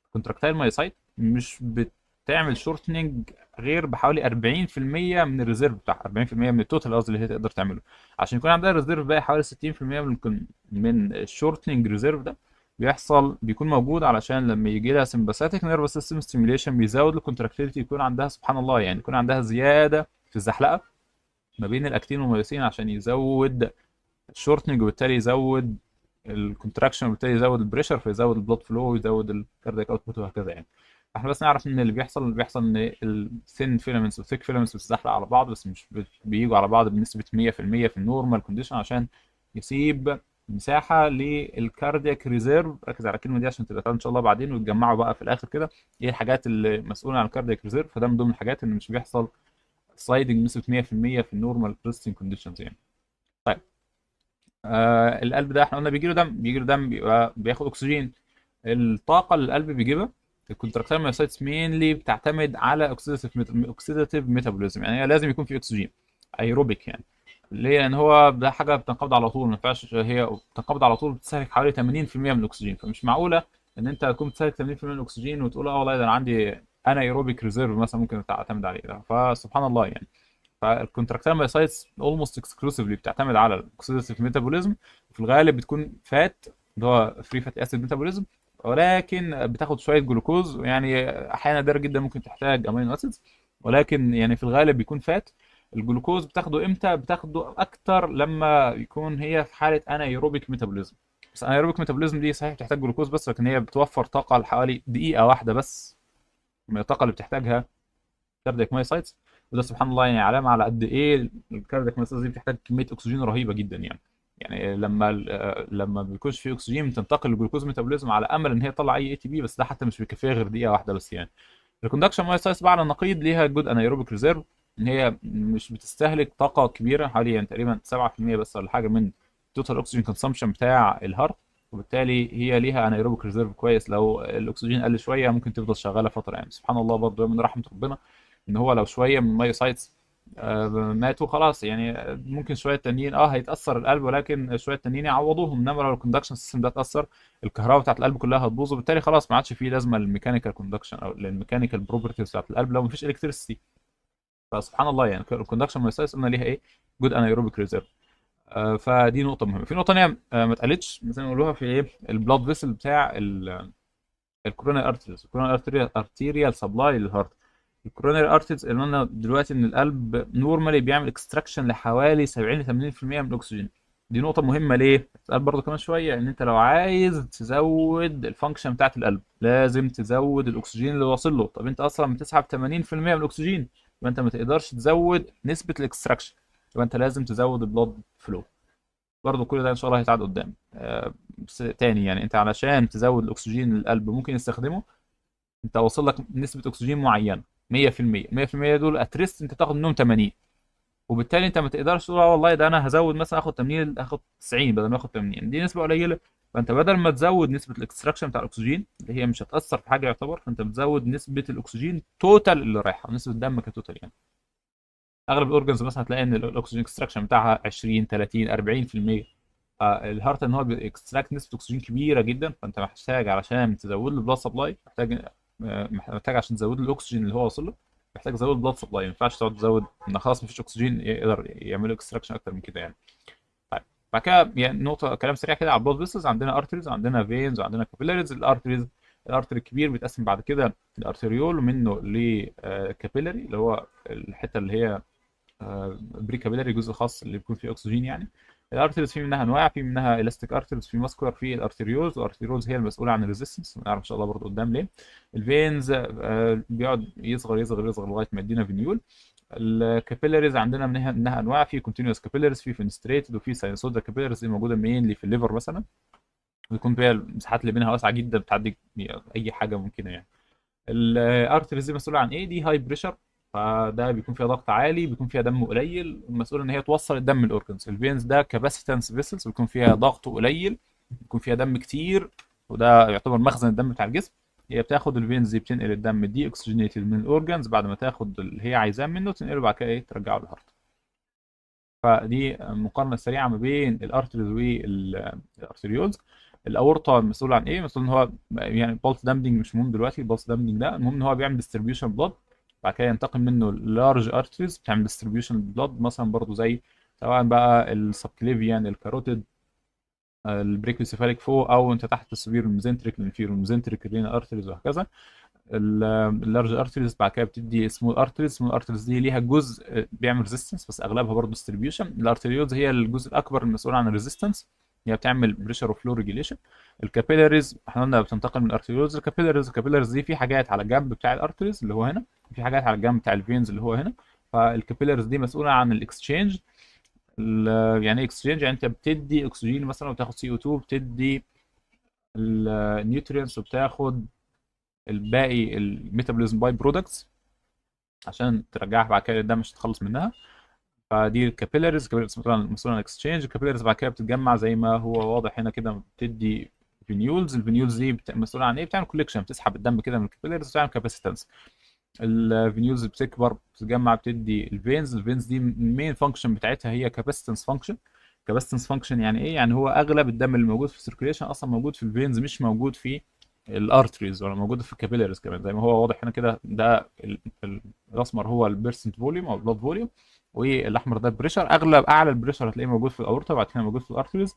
الكونتراكتايل مايوسايت مش بتعمل شورتنج غير بحوالي 40% من الريزيرف بتاعها، 40% من التوتال قصدي اللي هي تقدر تعمله. عشان يكون عندها ريزيرف باقي حوالي 60% من الشورتنج ريزيرف ده بيكون موجود علشان لما يجي لها سمباثيك نيرفس سيستم ستيميوليشن بيزود الكونتراكتيليتي، يكون عندها سبحان الله يعني يكون عندها زياده في الزحلقه ما بين الاكتين والميوسين عشان يزود الشورتنج، وبالتالي يزود الكونتراكشن، وبالتالي يزود البريشر فيزود البلاد فلو ويزود الكاردياك اوتبوت وهكذا يعني. احنا بس نعرف ان اللي بيحصل ان الثين فيلامنتس والثيك فيلامنتس بتتزحلق على بعض، بس مش بيجوا على بعض بنسبه 100% في النورمال كونديشن، عشان يسيب مساحه للكاردياك ريزيرف. ركز على الكلمه دي عشان تبقى ان شاء الله بعدين، وتجمعوا بقى في الاخر كده ايه الحاجات اللي مسؤوله عن الكاردياك ريزيرف. فده من ضمن الحاجات اللي مش بيحصل سلايدنج بنسبه 100% في النورمال ريستنج كونديشنز يعني. طيب القلب ده احنا قلنا بيجي له دم بيبقى بياخد اكسجين. الطاقه اللي القلب بيجيبها الكونتراكتايل مايوسايتس مينلي بتعتمد على اوكسيداتيف ميتابوليزم. يعني هي لازم يكون في اكسجين ايروبيك يعني. ليه؟ لان هو ده حاجه بتنقبض على طول، ما ينفعش هي بتنقبض على طول، بتستهلك حوالي 80% من الاكسجين. فمش معقوله ان انت تكون بتستهلك 80% من الاكسجين وتقول اه والله ده انا عندي انا ايروبيك ريزيرف مثلا ممكن تعتمد عليه ده. فسبحان الله يعني. فالكونتراكتايل مايوسايتس اولموست اكسكلوسيفلي بتعتمد على الاكسيداتيف ميتابوليزم. في الغالب بتكون فات اللي هو فري فاتي اسيد ميتابوليزم، ولكن بتاخد شويه جلوكوز. يعني احيانا نادر جدا ممكن تحتاج امينو اسيدز، ولكن يعني في الغالب بيكون فات. الجلوكوز بتاخده امتى؟ بتاخده اكتر لما يكون هي في حاله انايروبيك ميتابوليزم. بس انايروبيك ميتابوليزم دي صحيح بتحتاج جلوكوز بس، لكن هي بتوفر طاقه لحوالي دقيقه واحده بس من الطاقه اللي بتحتاجها كاردياك مايوسايتس. وده سبحان الله يعني علامه على قد ايه الكاردياك مايوسايتس دي بتحتاج كميه اكسجين رهيبه جدا يعني. يعني لما ما بيكونش في اكسجين بتنتقل للجلوكوز ميتابوليزم على امل ان هي تطلع اي تي بي، بس ده حتى مش بيكفيها غير دقيقه واحده بس يعني. الكوندكشن مايوسايتس بقى على النقيض ليها جود انايروبيك ريزيرف، ان هي مش بتستهلك طاقه كبيره، حوالي يعني تقريبا 7% بس ولا حاجه من التوتال اوكسجين كونسامشن بتاع الهارت. وبالتالي هي ليها انايروبيك ريزيرف كويس، لو الاكسجين قل شويه ممكن تفضل شغاله فتره يعني. سبحان الله برضه من رحمه ربنا ان هو لو شويه من المايوسايتس ماتوا خلاص يعني، ممكن شويه تانيين هيتاثر القلب، ولكن شويه تانيين يعوضوهم. انما لو الكوندكشن سيستم ده اتاثر الكهرباء بتاعت القلب كلها هتبوظ، وبالتالي خلاص ما عادش فيه لازمه للميكانيكال كوندكشن او للميكانيكال بروبرتيز بتاعت القلب لو مفيش الكتريسيتي. فسبحان الله يعني الكوندكشن مايوسايتس قلنا ليها ايه؟ جود انايروبيك ريزيرف. فدي نقطه مهمه. في نقطه ثانيه ما اتقالتش مثلا نقولوها في ايه؟ البلاد فيسل بتاع الكوروناري ارتريز، الكوروناري ارتيريال سبلاي للهارت. الكوروناري ارتريز قلنا دلوقتي ان القلب نورمالي بيعمل اكستراكشن لحوالي 70 ل 80% من الاكسجين. دي نقطة مهمة ليه؟ اسأل برضه كمان شوية ان انت لو عايز تزود الفانكشن بتاعت القلب لازم تزود الاكسجين اللي واصل له. طب انت اصلا بتسحب 80% من الاكسجين، يبقى انت ما تقدرش تزود نسبة الاكستراكشن، يبقى انت لازم تزود البلاد فلو. برضه كل ده ان شاء الله هيتعاد قدام. بس تاني يعني انت علشان تزود الاكسجين اللي القلب ممكن يستخدمه، انت واصل لك نسبة اكسجين معينة 100%. 100% دول اتريست انت تاخد منهم 80، وبالتالي انت ما تقدرش تقول والله ده انا هزود مثلا اخد 80 اخد 90 بدل ما اخد 80، دي نسبه قليله. فانت بدل ما تزود نسبه الاكستراكشن بتاع الاكسجين اللي هي مش هتاثر في حاجه يعتبر، فانت بتزود نسبه الاكسجين توتال اللي رايحه، نسبه الدم كتوتال يعني. اغلب الاورجنز مثلا هتلاقي ان الاكسجين اكستراكشن بتاعها 20 30 40%. الهارت ان هو بيكستراكت نسبه اكسجين كبيره جدا، فانت محتاج علشان تزود له البلاد سبلاي، محتاج عشان تزود له الاكسجين اللي هو واصل له، محتاج تزود البلاد سبلاي. ما ينفعش تقعد تزود ان خلاص مفيش اكسجين يقدر يعمل اكستراكشن اكتر من كده يعني. طيب بعد كده يعني نقطه كلام سريع كده على البلاد فيسلز. عندنا ارتريز وعندنا فينز وعندنا كابيلاريز. الارتريز، الارتري الكبير بيتقسم بعد كده الارتريول، ومنه لكابيلاري اللي هو الحته اللي هي بري كابيلاري، جزء خاص اللي بيكون فيه اكسجين يعني. الارتريز في منها انواع، في منها الاستيك ارتريز، في ماسكولار، في الارتريولز. والارتريولز هي المسؤوله عن الريزيستنس، ونعرف ان شاء الله برضه قدام ليه. الفينز بيقعد يصغر يصغر يصغر لغايه ما يدينا فينيول. الكابيلاريز عندنا منها انواع، في كونتينوس كابيلاريز، في فينستريتد، وفي ساينسويدال كابيلاريز دي موجوده مينلي في الليفر مثلا، ويكون فيها المساحات اللي بينها واسعه جدا بتعدي اي حاجه ممكنه يعني. الارتريز دي مسؤوله عن ايه؟ دي هاي بريشر، فده بيكون فيها ضغط عالي، بيكون فيها دم قليل، المسؤول ان هي توصل الدم للاورجنز. الفينز ده كاباسيتانس فيسلز، بيكون فيها ضغط قليل، بيكون فيها دم كتير، وده يعتبر مخزن الدم بتاع الجسم. هي بتاخد الفينز دي بتنقل الدم دي اكسجينيتد من الاورجنز، بعد ما تاخد اللي هي عايزاه منه تنقله بعد كده ايه ترجعه للهارت. فدي مقارنه سريعه ما بين الارتريز والارتريولز. الاورطه مسؤول عن ايه؟ مسؤول ان هو يعني البلس دامبنج، مش مهم دلوقتي البلس دامبنج ده، المهم ان هو بيعمل ديستريبيوشن بلاد، بعد كده ينتقل منه لارج ارتريز بتعمل ديستريبيوشن بلاد، مثلا برضو زي سواء بقى السبكليفيان، الكاروتيد، البريكوسيفاليك فوق، او انت تحت السبير الميزنتريك، الانفيرو الميزنتريك، الرينا ارتريز، وهكذا. اللارج ارتريز بعد كده بتدي سمول ارتريز. سمول ارتريز دي ليها جزء بيعمل ريزيستنس بس اغلبها برضه ديستريبيوشن. الارتريولز هي الجزء الاكبر المسؤول عن الريزيستنس، هي بتعمل بريشر وفلو ريجيليشن. الكابيلاريز احنا قلنا بتنتقل من الارتريولز للكابيلاريز. الكابيلاريز دي في حاجات على الجنب بتاع الارتريز اللي هو هنا، في حاجات على الجنب بتاع الفينز اللي هو هنا. فالكابيلاريز دي مسؤوله عن الاكسشينج. يعني ايه اكسشينج؟ يعني انت بتدي اكسجين مثلا وبتاخد سي او 2، بتدي النيوترينز وبتاخد الباقي الميتابوليزم باي برودكتس عشان ترجعها بعد كده للدم مش تتخلص منها. فدي الكابيلاريز. الكابيلاريز مسؤول عن الاكسشينج. الكابيلاريز بعد كده بتتجمع زي ما هو واضح هنا كده، بتدي فينيولز. الفينيولز دي مسؤوله عن ايه؟ بتعمل كوليكشن، بتسحب الدم كده من الكابيلاريز وتعمل كاباسيتنس. الفينيولز بتكبر بتتجمع بتدي الفينز. الفينز دي المين فانكشن بتاعتها هي كاباسيتنس فانكشن. كاباسيتنس فانكشن يعني ايه؟ يعني هو اغلب الدم اللي موجود في السيركيليشن اصلا موجود في الفينز، مش موجود في الارتريز ولا موجود في الكابيلاريز كمان، زي ما هو واضح هنا كده. ده الاسمر هو البيرسنت فوليوم او البلاد فوليوم، والاحمر ده البريشر. اغلب اعلى البريشر هتلاقيه موجود في الاورطه، بعد كده موجود في الارتريز،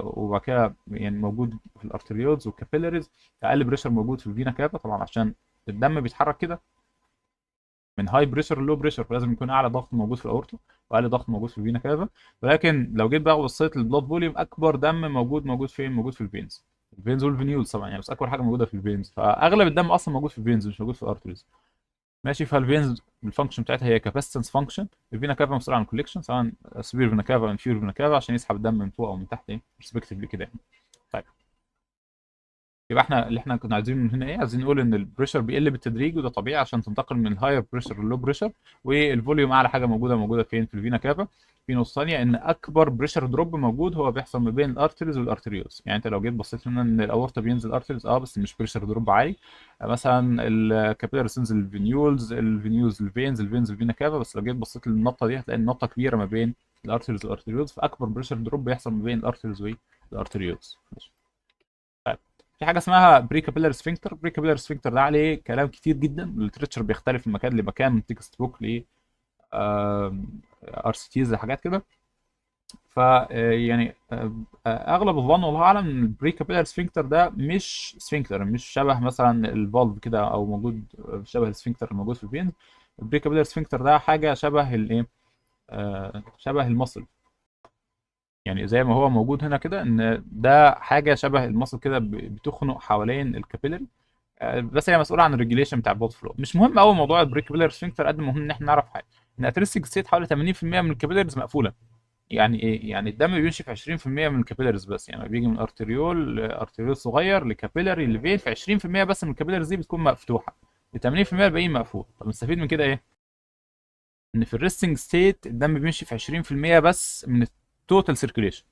وبعد كده يعني موجود في الارتريولز والكابيلاريز. اقل بريشر موجود في الفينا كافا، طبعا عشان الدم بيتحرك كده من هاي بريشر للو بريشر، فلازم يكون اعلى ضغط موجود في الاورطه واقل ضغط موجود في الفينا كافا. ولكن لو جيت بقى بصيت للبلاد فوليوم، اكبر دم موجود فين؟ موجود في الفينز. الفينز والفينيولز طبعا يعني، بس اكبر حاجه موجوده في الفينز، فاغلب الدم اصلا موجود في الفينز مش موجود في الارتريز. ماشي. فالفينز الفانكشن بتاعتها هي كاباسيتنس فانكشن. الفينا كافا مسؤول عن الكوليكشن، سواء سبير فينا كافا او انفير فينا كافا، عشان يسحب الدم من فوق او من تحت ايه ريسبكتيفلي كده يعني. طيب يبقى احنا اللي احنا كنا عايزينه من هنا ايه؟ عايزين نقول ان البريشر بيقل بالتدريج، وده طبيعي عشان تنتقل من الهاير بريشر للو بريشر. والفوليوم اعلى حاجه موجوده فين؟ في الفينا كافا. في نقطه ثانيه ان اكبر بريشر دروب موجود هو بيحصل ما بين الارتريز والارتريولز. يعني انت لو جيت بصيت هنا ان الاورطه بينزل ارتريز بس مش بريشر دروب عالي. مثلا الكابيلاريز تنزل الفينيولز، الفينيولز الفينز، الفينز الفينا كافا. بس لو جيت بصيت للنقطه دي هتلاقي النقطه كبيره ما بين الارتريز والارتريولز، فاكبر بريشر دروب بيحصل ما بين الارتريز والارتريولز. في حاجه اسمها بري كابيلار سفنكتر. بري كابيلار سفنكتر ده عليه كلام كتير جدا، الليترشر بيختلف من مكان لمكان، من تكست بوك ل ار سي تيز حاجات كده. ف يعني اغلب الظن والله اعلم ان البري كابيلار سفنكتر ده مش سفنكتر، مش شبه مثلا الفالف كده او موجود شبه السفنكتر الموجود في الفين. البري كابيلار سفنكتر ده حاجه شبه الايه، شبه المصل. يعني زي ما هو موجود هنا كده، ان ده حاجه شبه المصل كده بتخنق حوالين الكابيلاري. بس هي مسؤوله عن الريجوليشن بتاع البلاد فلو. مش مهم قوي موضوع البريكابيلاري سفنكتر قد ما مهم ان احنا نعرف حاجه، ان اتريستيك ستيت حوالي 80% من الكابيلاريز مقفوله. يعني ايه؟ يعني الدم بيمشي في 20% من الكابيلاريز بس، يعني بيجي من ارتريول صغير لكابيلاري لفين، في 20% بس من الكابيلاريز دي بتكون مفتوحه، ال 80% الباقيين مقفول. طب نستفيد من كده ايه؟ ان في الريستنج ستيت الدم بيمشي في 20% بس من التوتال سيركيليشن،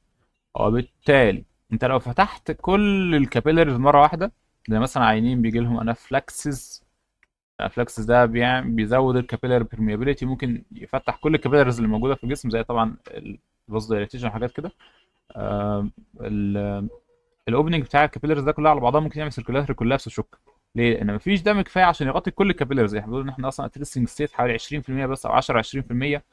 وبالتالي انت لو فتحت كل الكابيلاريز مره واحده، زي مثلا عيانين بيجي لهم انافلاكسس. الانافلاكسس ده بيزود الكابيلاري بيرميابيليتي، ممكن يفتح كل الكابيلاريز اللي موجوده في الجسم، زي طبعا الفاز دايليتيشن وحاجات كده. الاوبننج بتاع الكابيلاريز ده كلها على بعضها ممكن يعمل سيركولاتري كولابس وشوك. ليه؟ لان مفيش دم كفايه عشان يغطي كل الكابيلاريز. احنا بنقول ان احنا اصلا اتريستنج ستيت حوالي 20% بس، او 10 20%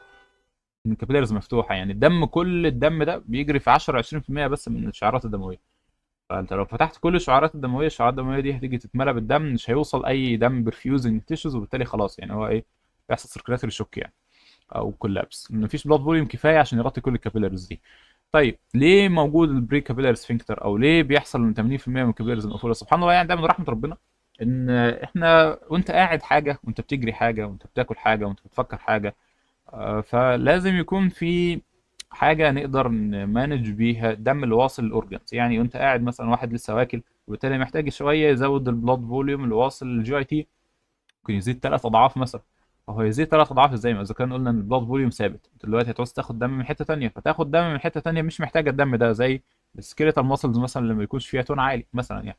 من الكابيلاريز مفتوحه. يعني الدم، كل الدم ده بيجري في 10 20% بس من الشعيرات الدمويه. فانت لو فتحت كل الشعيرات الدمويه، الشعيرات الدمويه دي هتيجي تتملى بالدم، مش هيوصل اي دم برفيوزنج تيشوز، وبالتالي خلاص يعني هو ايه، بيحصل سيركولاتري شوك يعني، او كولابس. مفيش بلاد فوليوم كفايه عشان يغطي كل الكابيلاريز دي. طيب ليه موجود البري كابيلاري سفنكتر، او ليه بيحصل ان 80% من الكابيلاريز مقفوله؟ سبحان الله، يعني ده من رحمه ربنا. ان احنا وانت قاعد حاجه، وانت بتجري حاجه، وانت بتاكل حاجه، وانت بتفكر حاجه، فلازم يكون في حاجه نقدر نمانج بيها الدم اللي واصل للاورجنز. يعني وانت قاعد مثلا، واحد لسه واكل وبالتالي محتاج شويه يزود البلاد فوليوم اللي واصل للجي اي تي، ممكن يزيد 3 اضعاف مثلا. فهو يزيد 3 اضعاف ازاي؟ ما اذا كان قلنا ان البلاد فوليوم ثابت، انت دلوقتي هتعوز تاخد دم من حته تانيه، فتاخد دم من حته تانيه مش محتاجه الدم ده، زي السكيليتال ماسلز مثلا اللي ما يكونش فيها تون عالي مثلا يعني.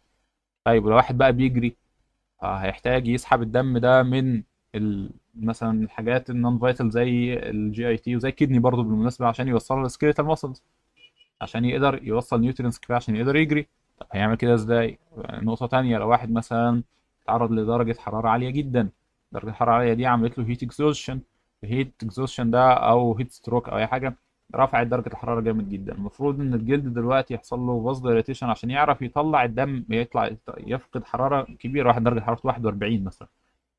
طيب ولو واحد بقى بيجري، هيحتاج يسحب الدم ده من مثلا الحاجات النون فايتال زي الجي اي تي وزي الكدني برضه بالمناسبه، عشان يوصلها للسكيليتال ماسلز، عشان يقدر يوصل نيوترينز كفايه عشان يقدر يجري. طب هيعمل كده ازاي؟ نقطه تانية، لو واحد مثلا تعرض لدرجه حراره عاليه جدا، درجه الحراره العاليه دي عملت له هيت اكزوشن، الهيت اكزوشن ده او هيت ستروك او اي حاجه، رفعت درجه الحراره جامد جدا. المفروض ان الجلد دلوقتي يحصل له فاز دايليتيشن عشان يعرف يطلع الدم، يفقد حراره كبيره، واحد درجه حرارته 41 مثلا،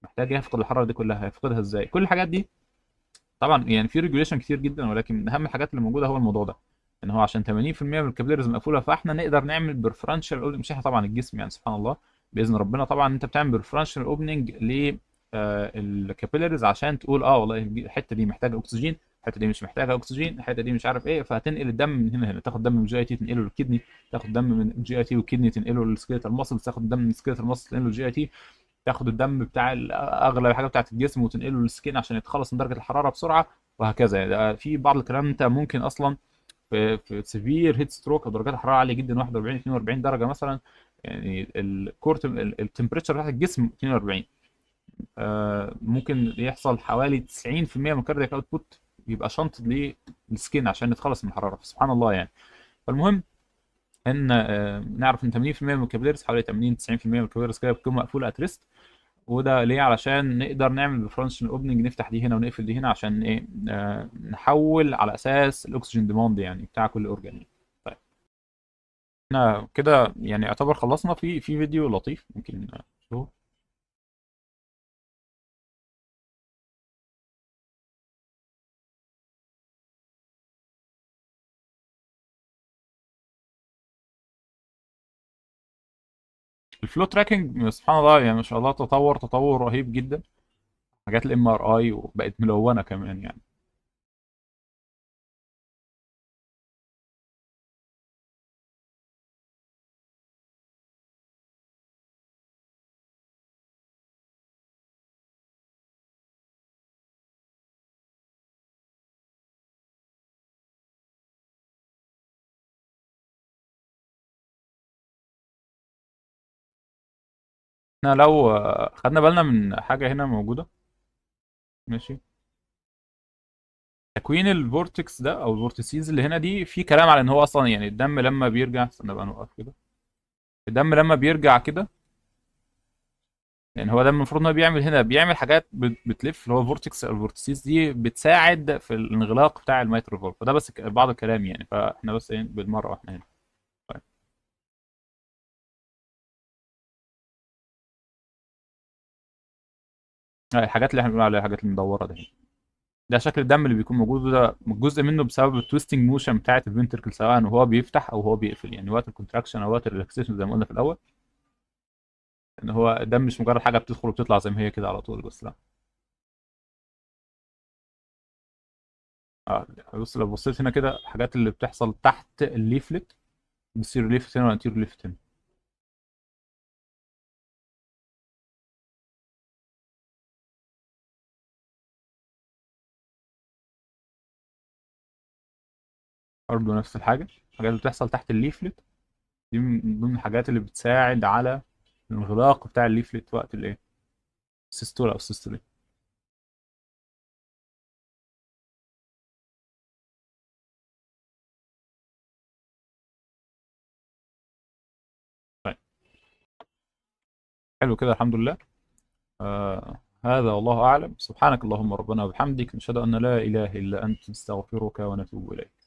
محتاج يفقد الحراره دي كلها، هيفقدها ازاي؟ كل الحاجات دي طبعا يعني في ريجوليشن كتير جدا، ولكن من اهم الحاجات اللي موجوده هو الموضوع ده، ان هو عشان 80% من الكابيلاريز مقفوله، فاحنا نقدر نعمل برفرانشال اوبننج. مش احنا طبعا، الجسم يعني سبحان الله باذن ربنا طبعا، انت بتعمل برفرانشال اوبننج ل الكابيلاريز عشان تقول اه والله الحته دي محتاجه اكسجين، الحته دي مش محتاجه اكسجين، الحته دي مش عارف ايه، فهتنقل الدم من هنا هنا، تاخد دم من الجي اي تي تنقله للكدني، تاخد دم من الجي اي تي والكدني تنقله للسكيلتال ماسل، تاخد دم من السكيلتال ماسل تنقله للجي اي تي، تاخد الدم بتاع اغلب حاجه بتاعه الجسم وتنقله للسكين عشان يتخلص من درجه الحراره بسرعه، وهكذا. يعني ده في بعض الكلام انت ممكن اصلا في سيفير هيت ستروك او درجات الحراره عاليه جدا، 41 42 درجه مثلا، يعني الكورت التمبريتشر بتاعت الجسم 42، ممكن يحصل حوالي 90% من الكاردياك اوتبوت بيبقى شنط للسكين عشان نتخلص من الحراره، سبحان الله يعني. فالمهم ان نعرف ان 80% من الكابيلاريز، حوالي 80 90% من الكابيلاريز كده بتكون مقفوله ات ريست. وده ليه؟ علشان نقدر نعمل ديفرنشال اوبننج، نفتح دي هنا ونقفل دي هنا، عشان ايه؟ نحول على اساس الاكسجين ديماند يعني بتاع كل اورجان يعني. طيب احنا كده يعني يعتبر خلصنا في فيديو لطيف ممكن نشوفه. الفلو تراكنج سبحان الله يعني ما شاء الله، تطور رهيب جدا. حاجات الام ار اي وبقت ملونه كمان يعني. احنا لو خدنا بالنا من حاجه هنا موجوده، ماشي، تكوين الفورتكس ده او الفورتسيز اللي هنا دي، في كلام على ان هو اصلا يعني الدم لما بيرجع، استنى بقى نوقف كده، الدم لما بيرجع كده، يعني هو ده المفروض ان هو بيعمل هنا، بيعمل حاجات بتلف، اللي هو فورتكس الفورتسيز دي بتساعد في الانغلاق بتاع الميترو فالف. فده بس بعض الكلام يعني، فاحنا بس ايه بالمره واحنا هنا. طيب. الحاجات اللي احنا بنقول عليها الحاجات المدوره دي. ده شكل الدم اللي بيكون موجود، ده جزء منه بسبب التويستنج موشن بتاعه الفنتركل، سواء وهو بيفتح او هو بيقفل، يعني وقت الكونتراكشن او وقت الريلاكسيشن زي ما قلنا في الاول، ان هو الدم مش مجرد حاجه بتدخل وبتطلع زي ما هي كده على طول، بس لا. اه بص، لو بصيت هنا كده الحاجات اللي بتحصل تحت الليفلت، بتصير ليفت هنا وانتير ليفت هنا. برضه نفس الحاجه، الحاجات اللي بتحصل تحت الليفلت دي من ضمن الحاجات اللي بتساعد على الانغلاق بتاع الليفلت وقت الايه، السيستولا او السيستولي. طيب، حلو كده الحمد لله. هذا والله اعلم. سبحانك اللهم ربنا وبحمدك، نشهد ان لا اله الا انت، نستغفرك ونتوب اليك.